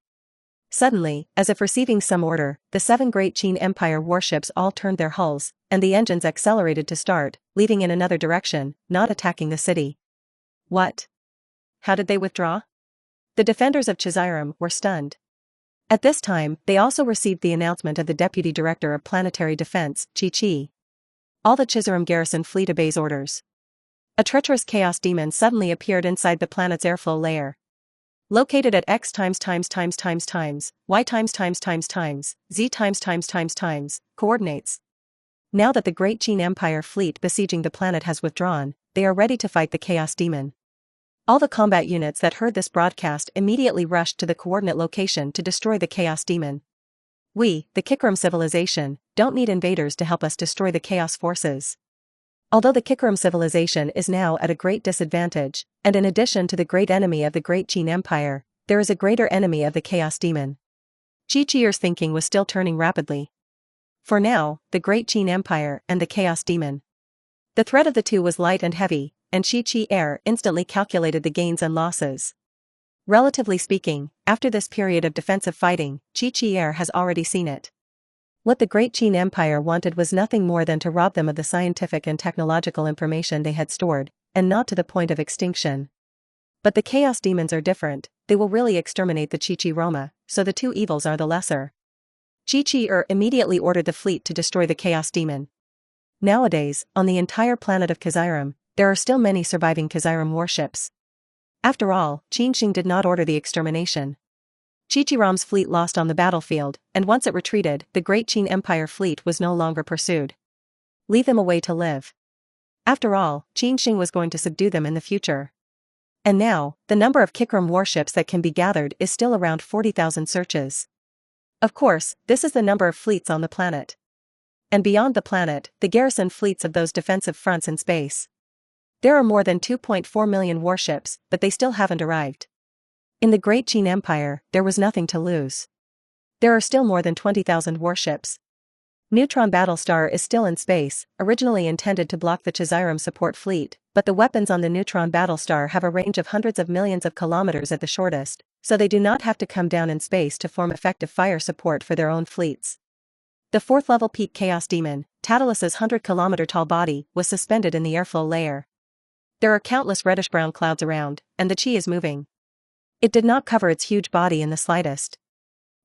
Suddenly, as if receiving some order, the 7 Great Qin Empire warships all turned their hulls, and the engines accelerated to start, leaving in another direction, not attacking the city. What? How did they withdraw? The defenders of Chizarum were stunned. At this time, they also received the announcement of the Deputy Director of Planetary Defense, Chi-Chi. All the Chizarum garrison fleet obeys orders. A treacherous chaos demon suddenly appeared inside the planet's airflow layer. Located at X times Y times Z times coordinates. Now that the Great Qin Empire fleet besieging the planet has withdrawn, they are ready to fight the chaos demon. All the combat units that heard this broadcast immediately rushed to the coordinate location to destroy the chaos demon. We, the Kikrum civilization, don't need invaders to help us destroy the chaos forces. Although the Kikrum civilization is now at a great disadvantage, and in addition to the great enemy of the Great Qin Empire, there is a greater enemy of the Chaos Demon. Chi-Chi's thinking was still turning rapidly. For now, the Great Qin Empire and the Chaos Demon. The threat of the two was light and heavy, and Chi-Chi instantly calculated the gains and losses. Relatively speaking, after this period of defensive fighting, Chi-Chi has already seen it. What the Great Qin Empire wanted was nothing more than to rob them of the scientific and technological information they had stored, and not to the point of extinction. But the Chaos Demons are different, they will really exterminate the Chichi-Roma, so the two evils are the lesser. Chi-Chi immediately ordered the fleet to destroy the Chaos Demon. Nowadays, on the entire planet of Chizarum, there are still many surviving Chizarum warships. After all, Qin Sheng did not order the extermination. Chichi-Ram's fleet lost on the battlefield, and once it retreated, the Great Qin Empire fleet was no longer pursued. Leave them a way to live. After all, Qin Sheng was going to subdue them in the future. And now, the number of Kikrum warships that can be gathered is still around 40,000 searches. Of course, this is the number of fleets on the planet. And beyond the planet, the garrison fleets of those defensive fronts in space. There are more than 2.4 million warships, but they still haven't arrived. In the Great Qin Empire, there was nothing to lose. There are still more than 20,000 warships. Neutron Battlestar is still in space, originally intended to block the Chizarum support fleet, but the weapons on the Neutron Battlestar have a range of hundreds of millions of kilometers at the shortest, so they do not have to come down in space to form effective fire support for their own fleets. The fourth-level peak Chaos Demon, Tatalus' 100-kilometer-tall body, was suspended in the airflow layer. There are countless reddish-brown clouds around, and the chi is moving. It did not cover its huge body in the slightest.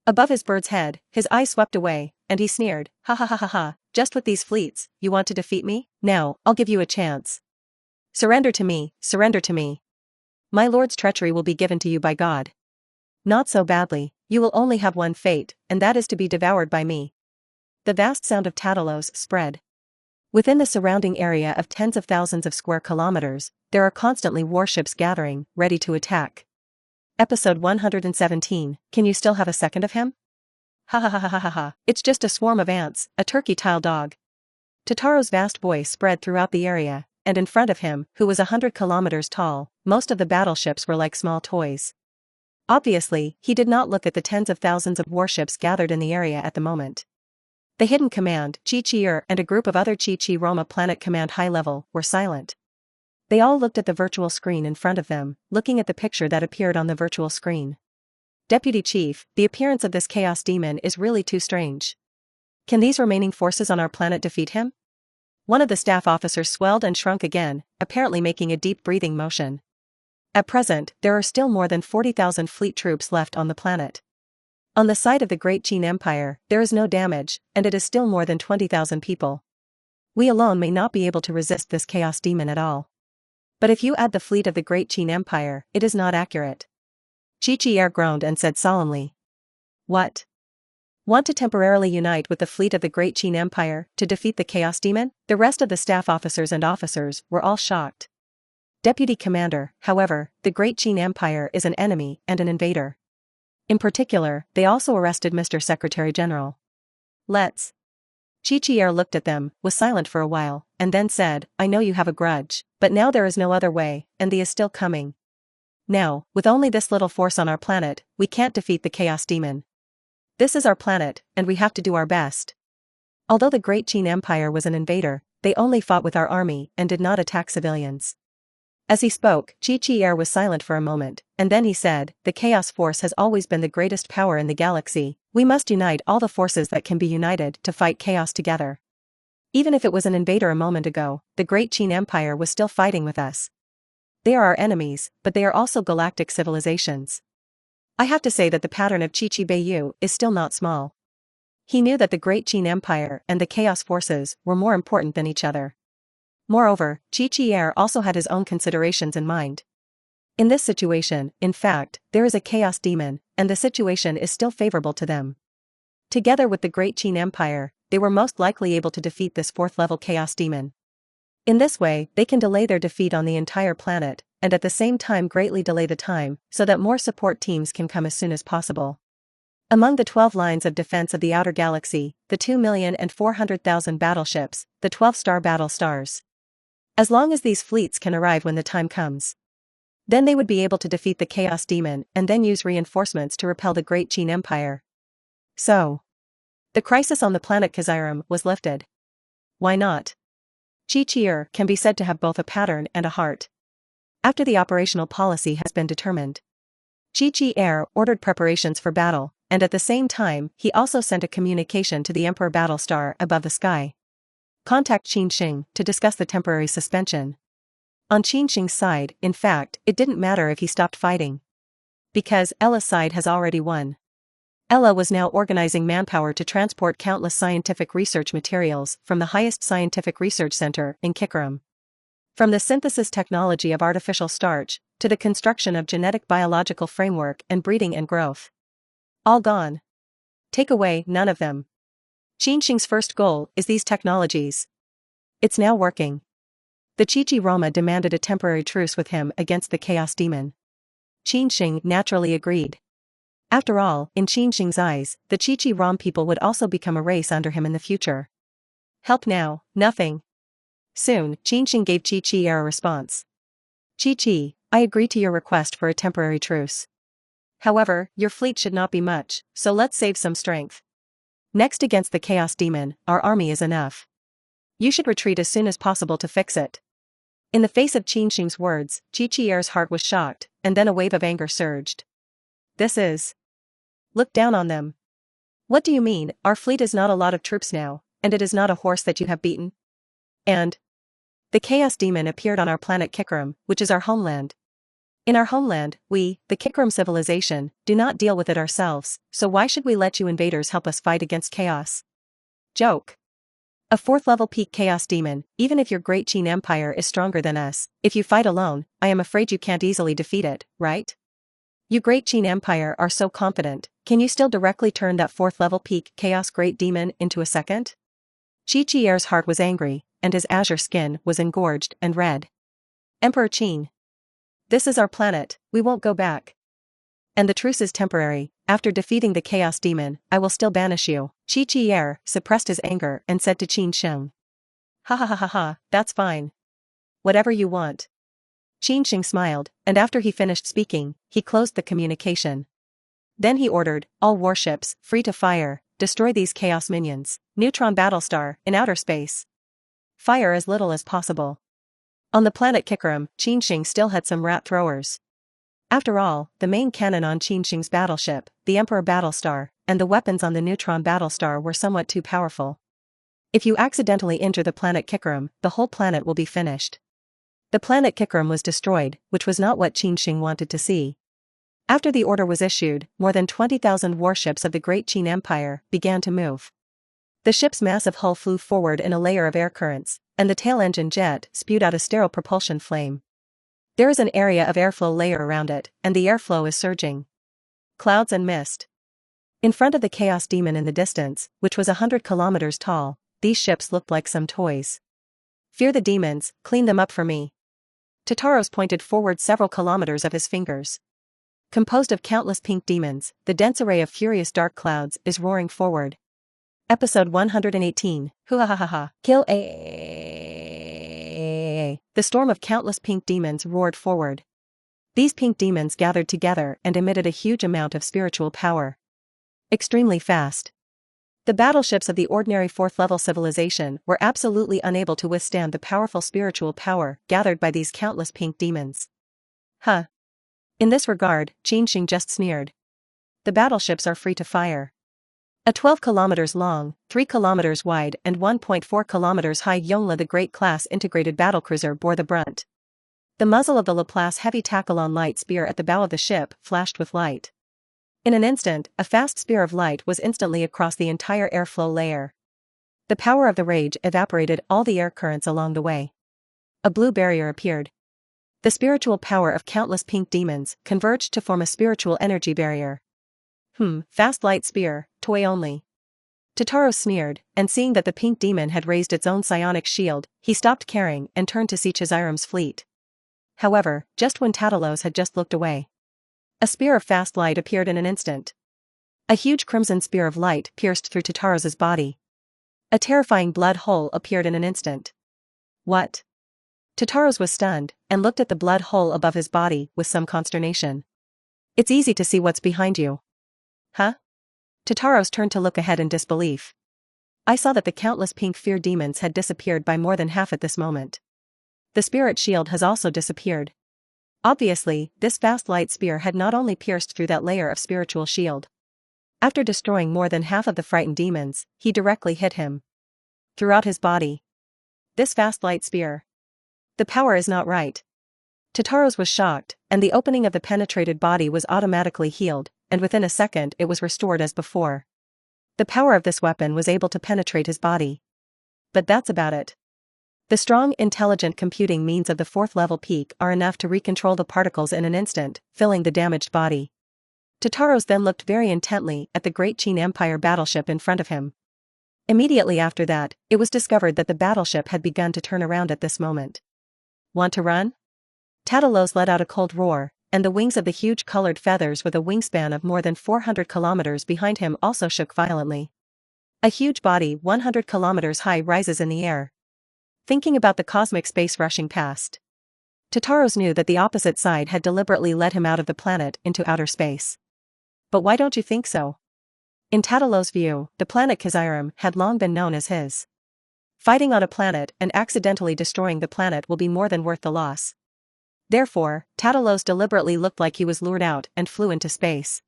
Above his bird's head, his eyes swept away, and he sneered, "Ha ha ha ha ha, just with these fleets, you want to defeat me? Now, I'll give you a chance. Surrender to me, surrender to me. My lord's treachery will be given to you by God. Not so badly, you will only have one fate, and that is to be devoured by me." The vast sound of Tatalus spread. Within the surrounding area of tens of thousands of square kilometers, there are constantly warships gathering, ready to attack. Episode 117, Can you still have a second of him? Ha ha ha ha ha ha ha, it's just a swarm of ants, a turkey-tailed dog. Tataro's vast voice spread throughout the area, and in front of him, who was 100 kilometers tall, most of the battleships were like small toys. Obviously, he did not look at the tens of thousands of warships gathered in the area at the moment. The Hidden Command, Chi-Chier, and a group of other Chi-Chi-Roma Planet Command high-level, were silent. They all looked at the virtual screen in front of them, looking at the picture that appeared on the virtual screen. Deputy Chief, the appearance of this Chaos Demon is really too strange. Can these remaining forces on our planet defeat him? One of the staff officers swelled and shrunk again, apparently making a deep breathing motion. At present, there are still more than 40,000 fleet troops left on the planet. On the side of the Great Qin Empire, there is no damage, and it is still more than 20,000 people. We alone may not be able to resist this Chaos Demon at all. But if you add the fleet of the Great Qin Empire, it is not accurate. Chi-Chier groaned and said solemnly. What? Want to temporarily unite with the fleet of the Great Qin Empire to defeat the Chaos Demon? The rest of the staff officers and officers were all shocked. Deputy Commander, however, the Great Qin Empire is an enemy and an invader. In particular, they also arrested Mr. Secretary General. Let's. Chi-Chier looked at them, was silent for a while, and then said, "I know you have a grudge, but now there is no other way, and the is still coming. Now, with only this little force on our planet, we can't defeat the Chaos Demon. This is our planet, and we have to do our best." Although the Great Qin Empire was an invader, they only fought with our army and did not attack civilians. As he spoke, Chi-Chier was silent for a moment, and then he said, "The Chaos Force has always been the greatest power in the galaxy. We must unite all the forces that can be united to fight chaos together. Even if it was an invader a moment ago, the Great Qin Empire was still fighting with us. They are our enemies, but they are also galactic civilizations. I have to say that the pattern of Chi-Chi-Bayu is still not small." He knew that the Great Qin Empire and the Chaos Forces were more important than each other. Moreover, Chi-Chier also had his own considerations in mind. In this situation, in fact, there is a Chaos Demon, and the situation is still favorable to them. Together with the Great Qin Empire, they were most likely able to defeat this fourth-level Chaos Demon. In this way, they can delay their defeat on the entire planet, and at the same time greatly delay the time, so that more support teams can come as soon as possible. Among the 12 lines of defense of the outer galaxy, the 2,400,000 battleships, the 12-star battle stars. As long as these fleets can arrive when the time comes, then they would be able to defeat the Chaos Demon and then use reinforcements to repel the Great Qin Empire. So, the crisis on the planet Kazairam was lifted. Why not? Chi-Chier can be said to have both a pattern and a heart. After the operational policy has been determined, Chi-Chier ordered preparations for battle, and at the same time, he also sent a communication to the Emperor Battlestar above the sky. Contact Qin Sheng to discuss the temporary suspension. On Qin Sheng's side, in fact, it didn't matter if he stopped fighting. Because Ella's side has already won. Ella was now organizing manpower to transport countless scientific research materials from the highest scientific research center in Kikaram. From the synthesis technology of artificial starch, to the construction of genetic biological framework and breeding and growth. All gone. Take away none of them. Qin Sheng's first goal is these technologies. It's now working. The Chi-Chi-Roma demanded a temporary truce with him against the Chaos Demon. Qin Sheng naturally agreed. After all, in Qin Sheng's eyes, the Chi-Chi-Rom people would also become a race under him in the future. Help now, nothing. Soon, Qin Sheng gave Chi-Chier a response. Chi-Chi, I agree to your request for a temporary truce. However, your fleet should not be much, so let's save some strength. Next against the Chaos Demon, our army is enough. You should retreat as soon as possible to fix it. In the face of Qin Sheng's words, Chi-Chier's heart was shocked, and then a wave of anger surged. This is. Look down on them. What do you mean, our fleet is not a lot of troops now, and it is not a horse that you have beaten? And the Chaos Demon appeared on our planet Kikarum, which is our homeland. In our homeland, we, the Kikarum civilization, do not deal with it ourselves, so why should we let you invaders help us fight against chaos? Joke. A 4th level peak Chaos Demon, even if your great Qin Empire is stronger than us, if you fight alone, I am afraid you can't easily defeat it, right? You great Qin Empire are so confident, can you still directly turn that 4th level peak Chaos Great Demon into a second? Chi-Chi-Air's heart was angry, and his azure skin was engorged and red. Emperor Qin. This is our planet, we won't go back. And the truce is temporary, after defeating the Chaos Demon, I will still banish you. Chi-Chi-Air suppressed his anger and said to Qin Sheng. Ha ha ha ha ha, that's fine. Whatever you want. Qin Sheng smiled, and after he finished speaking, he closed the communication. Then he ordered, all warships, free to fire, destroy these chaos minions, neutron battlestar, in outer space. Fire as little as possible. On the planet Kikarum, Qin Sheng still had some rat throwers. After all, the main cannon on Qin Sheng's battleship, the Emperor Battlestar, and the weapons on the neutron battlestar were somewhat too powerful. If you accidentally enter the planet Kikarum, the whole planet will be finished. The planet Kikarum was destroyed, which was not what Qin Sheng wanted to see. After the order was issued, more than 20,000 warships of the Great Qin Empire began to move. The ship's massive hull flew forward in a layer of air currents, and the tail engine jet spewed out a sterile propulsion flame. There is an area of airflow layer around it, and the airflow is surging. Clouds and mist. In front of the Chaos Demon in the distance, which was 100 kilometers tall, these ships looked like some toys. Fear the demons, clean them up for me. Tataros pointed forward several kilometers of his fingers. Composed of countless pink demons, the dense array of furious dark clouds is roaring forward. Episode 118, Hoo-ha-ha-ha, kill a. The storm of countless pink demons roared forward. These pink demons gathered together and emitted a huge amount of spiritual power. Extremely fast. The battleships of the ordinary 4th level civilization were absolutely unable to withstand the powerful spiritual power gathered by these countless pink demons. Huh. In this regard, Qin Sheng just sneered. The battleships are free to fire. A 12 kilometers long, 3 kilometers wide and 1.4 kilometers high Yonla the Great class integrated battlecruiser bore the brunt. The muzzle of the Laplace heavy tackle-on light spear at the bow of the ship flashed with light. In an instant, a fast spear of light was instantly across the entire airflow layer. The power of the rage evaporated all the air currents along the way. A blue barrier appeared. The spiritual power of countless pink demons converged to form a spiritual energy barrier. Fast light spear, toy only. Tataros sneered, and seeing that the pink demon had raised its own psionic shield, he stopped caring and turned to see Chizairam's fleet. However, just when Tatalos had just looked away, a spear of fast light appeared in an instant. A huge crimson spear of light pierced through Tataros's body. A terrifying blood hole appeared in an instant. What? Tataros was stunned, and looked at the blood hole above his body with some consternation. It's easy to see what's behind you. Huh? Tataros turned to look ahead in disbelief. I saw that the countless pink fear demons had disappeared by more than half at this moment. The spirit shield has also disappeared. Obviously, this fast light spear had not only pierced through that layer of spiritual shield. After destroying more than half of the frightened demons, he directly hit him. Throughout his body. This fast light spear. The power is not right. Tataros was shocked, and the opening of the penetrated body was automatically healed, and within a second it was restored as before. The power of this weapon was able to penetrate his body. But that's about it. The strong, intelligent computing means of the 4th level peak are enough to recontrol the particles in an instant, filling the damaged body. Tataros then looked very intently at the Great Qin Empire battleship in front of him. Immediately after that, it was discovered that the battleship had begun to turn around at this moment. Want to run? Tatalos let out a cold roar, and the wings of the huge colored feathers with a wingspan of more than 400 kilometers behind him also shook violently. A huge body 100 kilometers high rises in the air. Thinking about the cosmic space rushing past, Tataros knew that the opposite side had deliberately led him out of the planet into outer space. But why don't you think so? In Tatalos' view, the planet Kizairam had long been known as his. Fighting on a planet and accidentally destroying the planet will be more than worth the loss. Therefore, Tatalos deliberately looked like he was lured out and flew into space.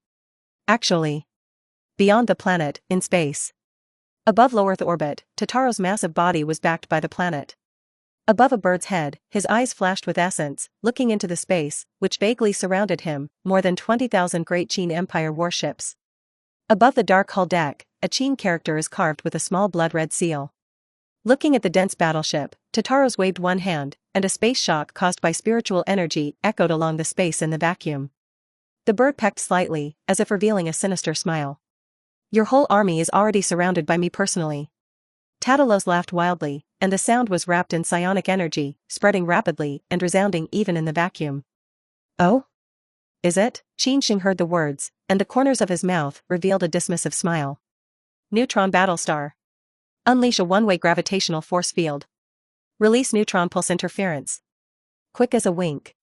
Actually, Beyond the planet, in space. Above low Earth orbit, Tataro's massive body was backed by the planet. Above a bird's head, his eyes flashed with essence, looking into the space, which vaguely surrounded him, more than 20,000 great Qin Empire warships. Above the dark hull deck, a Qin character is carved with a small blood-red seal. Looking at the dense battleship, Tataro's waved one hand, and a space shock caused by spiritual energy echoed along the space in the vacuum. The bird pecked slightly, as if revealing a sinister smile. Your whole army is already surrounded by me personally. Tatalos laughed wildly, and the sound was wrapped in psionic energy, spreading rapidly and resounding even in the vacuum. Oh? Is it? Qin Sheng heard the words, and the corners of his mouth revealed a dismissive smile. Neutron Battlestar. Unleash a one-way gravitational force field. Release neutron pulse interference. Quick as a wink.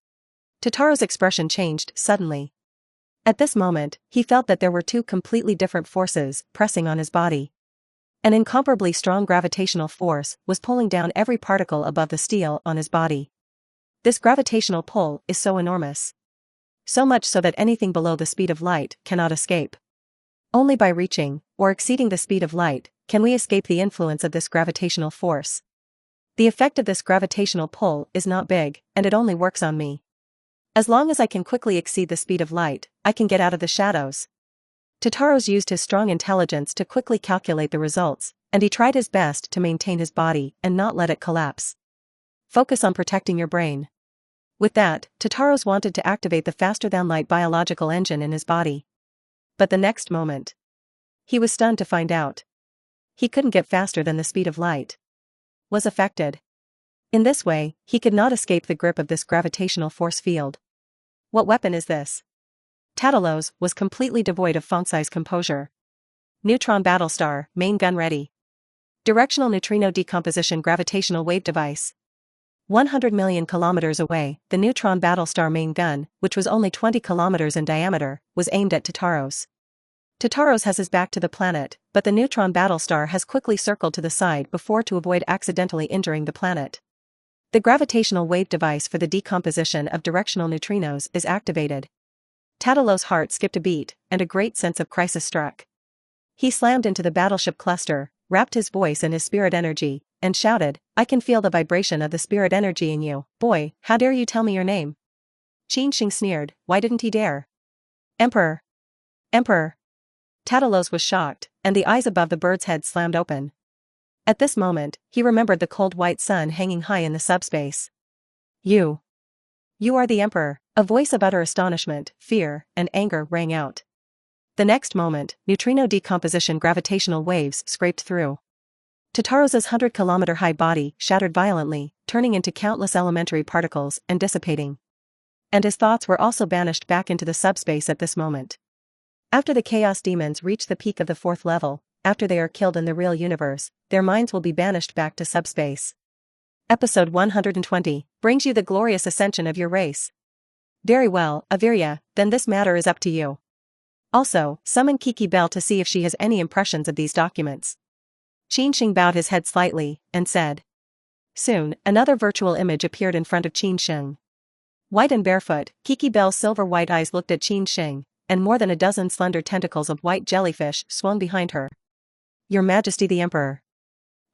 Tataro's expression changed suddenly. At this moment, he felt that there were two completely different forces pressing on his body. An incomparably strong gravitational force was pulling down every particle above the steel on his body. This gravitational pull is so enormous. So much so that anything below the speed of light cannot escape. Only by reaching, or exceeding the speed of light, can we escape the influence of this gravitational force. The effect of this gravitational pull is not big, and it only works on me. As long as I can quickly exceed the speed of light, I can get out of the shadows. Tataros used his strong intelligence to quickly calculate the results, and he tried his best to maintain his body and not let it collapse. Focus on protecting your brain. With that, Tataros wanted to activate the faster-than-light biological engine in his body. But the next moment, he was stunned to find out. He couldn't get faster than the speed of light. Was affected. In this way, he could not escape the grip of this gravitational force field. What weapon is this? Tatalos was completely devoid of Fongcai's composure. Neutron Battlestar, main gun ready. Directional neutrino decomposition gravitational wave device. 100 million kilometers away, the neutron Battlestar main gun, which was only 20 kilometers in diameter, was aimed at Tataros. Tataros has his back to the planet, but the neutron Battlestar has quickly circled to the side before to avoid accidentally injuring the planet. The gravitational wave device for the decomposition of directional neutrinos is activated. Tatalos' heart skipped a beat, and a great sense of crisis struck. He slammed into the battleship cluster, wrapped his voice in his spirit energy, and shouted, "I can feel the vibration of the spirit energy in you. Boy, how dare you tell me your name?" Qin Sheng sneered, why didn't he dare? Emperor! Emperor! Tatalos was shocked, and the eyes above the bird's head slammed open. At this moment, he remembered the cold white sun hanging high in the subspace. You are the Emperor. A voice of utter astonishment, fear, and anger rang out. The next moment, neutrino decomposition gravitational waves scraped through. Tataros's 100-kilometer-high body shattered violently, turning into countless elementary particles and dissipating. And his thoughts were also banished back into the subspace at this moment. After the Chaos Demons reach the peak of the 4th level, after they are killed in the real universe, their minds will be banished back to subspace. Episode 120 brings you the glorious ascension of your race. Very well, Aviria, then this matter is up to you. Also, summon Kiki Bell to see if she has any impressions of these documents. Qin Sheng bowed his head slightly, and said. Soon, another virtual image appeared in front of Qin Sheng. White and barefoot, Kiki Bell's silver-white eyes looked at Qin Sheng, and more than a dozen slender tentacles of white jellyfish swung behind her. Your Majesty the Emperor.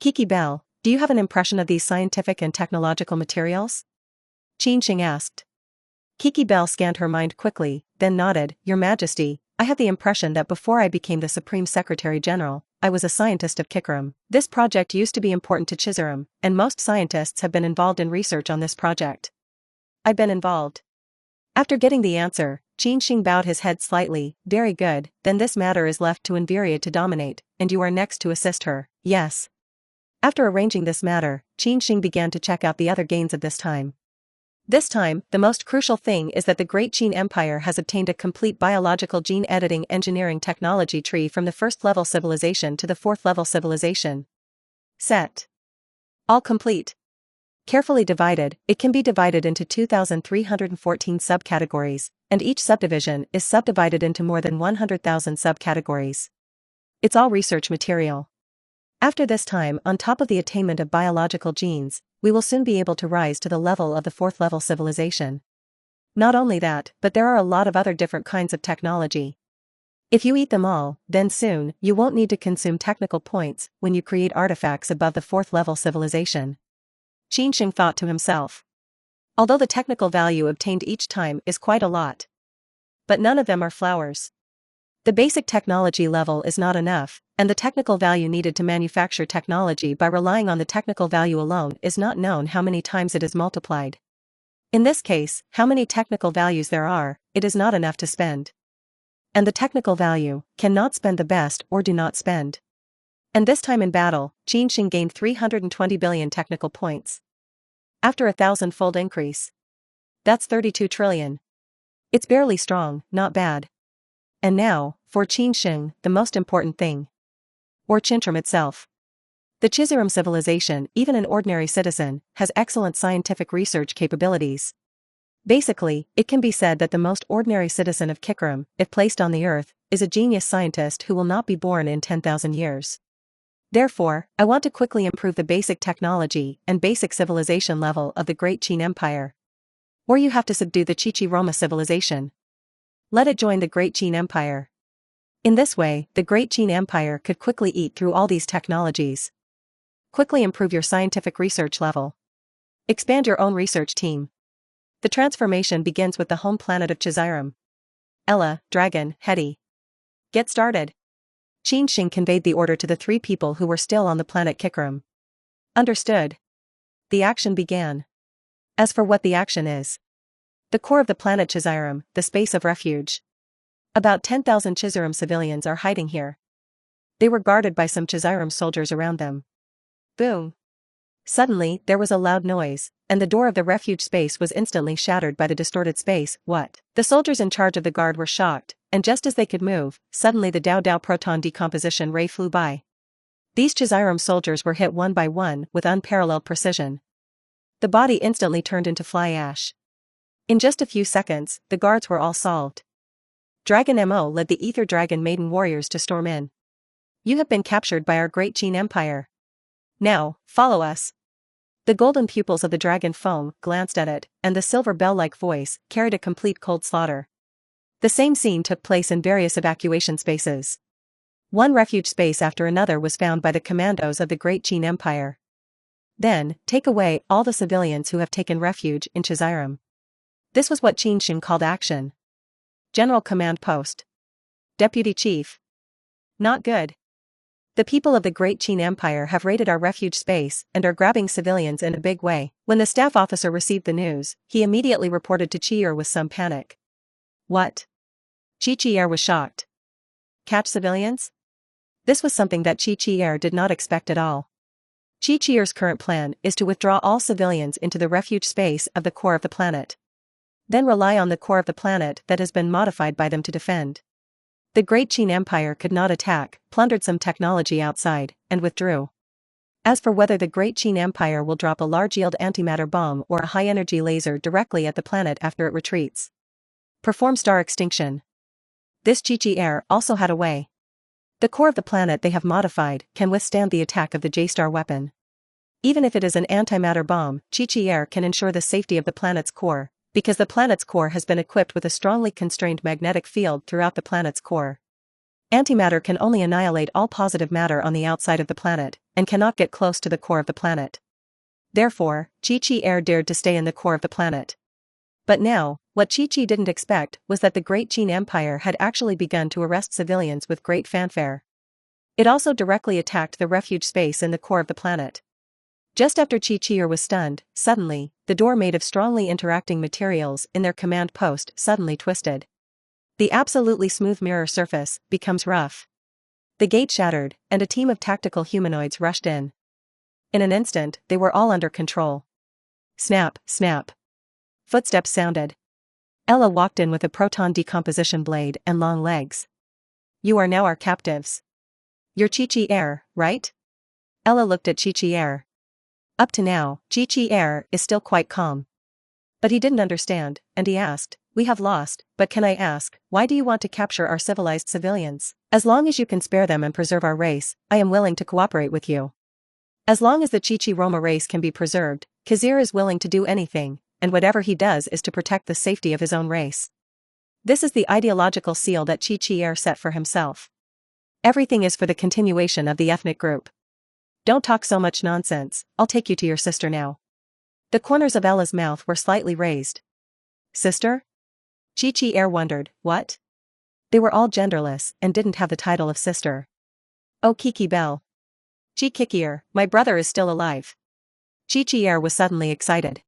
Kiki Bell, do you have an impression of these scientific and technological materials? Qin Sheng asked. Kiki Bell scanned her mind quickly, then nodded, Your Majesty, I have the impression that before I became the Supreme Secretary General, I was a scientist of Kikaram. This project used to be important to Chizaram, and most scientists have been involved in research on this project. I've been involved. After getting the answer, Qin Sheng bowed his head slightly, very good, then this matter is left to Inviria to dominate, and you are next to assist her, yes. After arranging this matter, Qin Sheng began to check out the other gains of this time. This time, the most crucial thing is that the Great Qin Empire has obtained a complete biological gene editing engineering technology tree from the 1st level civilization to the 4th level civilization. Set. All complete. Carefully divided, it can be divided into 2,314 subcategories, and each subdivision is subdivided into more than 100,000 subcategories. It's all research material. After this time, on top of the attainment of biological genes, we will soon be able to rise to the level of the 4th level civilization. Not only that, but there are a lot of other different kinds of technology. If you eat them all, then soon, you won't need to consume technical points when you create artifacts above the 4th level civilization. Qin Sheng thought to himself. Although the technical value obtained each time is quite a lot. But none of them are flowers. The basic technology level is not enough, and the technical value needed to manufacture technology by relying on the technical value alone is not known how many times it is multiplied. In this case, how many technical values there are, it is not enough to spend. And the technical value cannot spend the best or do not spend. And this time in battle, Qin Sheng gained 320 billion technical points. After a 1,000-fold increase. That's 32 trillion. It's barely strong, not bad. And now, for Qin Sheng, the most important thing. Or Qinsheng itself. The Chizuram civilization, even an ordinary citizen, has excellent scientific research capabilities. Basically, it can be said that the most ordinary citizen of Kikram, if placed on the earth, is a genius scientist who will not be born in 10,000 years. Therefore, I want to quickly improve the basic technology and basic civilization level of the Great Qin Empire. Or you have to subdue the Chichi-Roma civilization. Let it join the Great Qin Empire. In this way, the Great Qin Empire could quickly eat through all these technologies. Quickly improve your scientific research level. Expand your own research team. The transformation begins with the home planet of Chizuram. Ella, Dragon, Hetty. Get started. Qin Sheng conveyed the order to the 3 people who were still on the planet Kikram. Understood. The action began. As for what the action is. The core of the planet Chizuram, the space of refuge. About 10,000 Chizuram civilians are hiding here. They were guarded by some Chizuram soldiers around them. Boom. Suddenly, there was a loud noise, and the door of the refuge space was instantly shattered by the distorted space. What? The soldiers in charge of the guard were shocked, and just as they could move, suddenly the Dao Dao proton decomposition ray flew by. These Chizuram soldiers were hit one by one with unparalleled precision. The body instantly turned into fly ash. In just a few seconds, the guards were all solved. Dragon Mo led the Ether Dragon Maiden warriors to storm in. You have been captured by our Great Qin Empire. Now, follow us. The golden pupils of the dragon foam glanced at it, and the silver bell-like voice carried a complete cold slaughter. The same scene took place in various evacuation spaces. One refuge space after another was found by the commandos of the Great Qin Empire. Then, take away all the civilians who have taken refuge in Chizuram. This was what Qin Sheng called action. General Command Post. Deputy Chief. Not good. The people of the Great Qin Empire have raided our refuge space and are grabbing civilians in a big way. When the staff officer received the news, he immediately reported to Chi'er with some panic. What? Chi'er was shocked. Catch civilians? This was something that Chi'er did not expect at all. Chi'er's current plan is to withdraw all civilians into the refuge space of the core of the planet. Then rely on the core of the planet that has been modified by them to defend. The Great Qin Empire could not attack, plundered some technology outside, and withdrew. As for whether the Great Qin Empire will drop a large-yield antimatter bomb or a high-energy laser directly at the planet after it retreats. Perform star extinction. This Chi'er also had a way. The core of the planet they have modified can withstand the attack of the J-star weapon. Even if it is an antimatter bomb, Chi'er can ensure the safety of the planet's core, because the planet's core has been equipped with a strongly constrained magnetic field throughout the planet's core. Antimatter can only annihilate all positive matter on the outside of the planet, and cannot get close to the core of the planet. Therefore, Chi'er dared to stay in the core of the planet. But now, what Chi didn't expect was that the Great Qin Empire had actually begun to arrest civilians with great fanfare. It also directly attacked the refuge space in the core of the planet. Just after Chi'er was stunned, suddenly, the door made of strongly interacting materials in their command post suddenly twisted. The absolutely smooth mirror surface becomes rough. The gate shattered, and a team of tactical humanoids rushed in. In an instant, they were all under control. Snap, snap. Footsteps sounded. Ella walked in with a proton decomposition blade and long legs. You are now our captives. You're Chi'er, right? Ella looked at Chi'er. Up to now, Chi'er is still quite calm. But he didn't understand, and he asked, we have lost, but can I ask, why do you want to capture our civilized civilians? As long as you can spare them and preserve our race, I am willing to cooperate with you. As long as the Chichi-Roma race can be preserved, Khazir is willing to do anything, and whatever he does is to protect the safety of his own race. This is the ideological seal that Qi set for himself. Everything is for the continuation of the ethnic group. Don't talk so much nonsense, I'll take you to your sister now. The corners of Ella's mouth were slightly raised. Sister? Qi wondered, what? They were all genderless and didn't have the title of sister. Oh Kiki Bell. Qi, my brother is still alive. Qi was suddenly excited.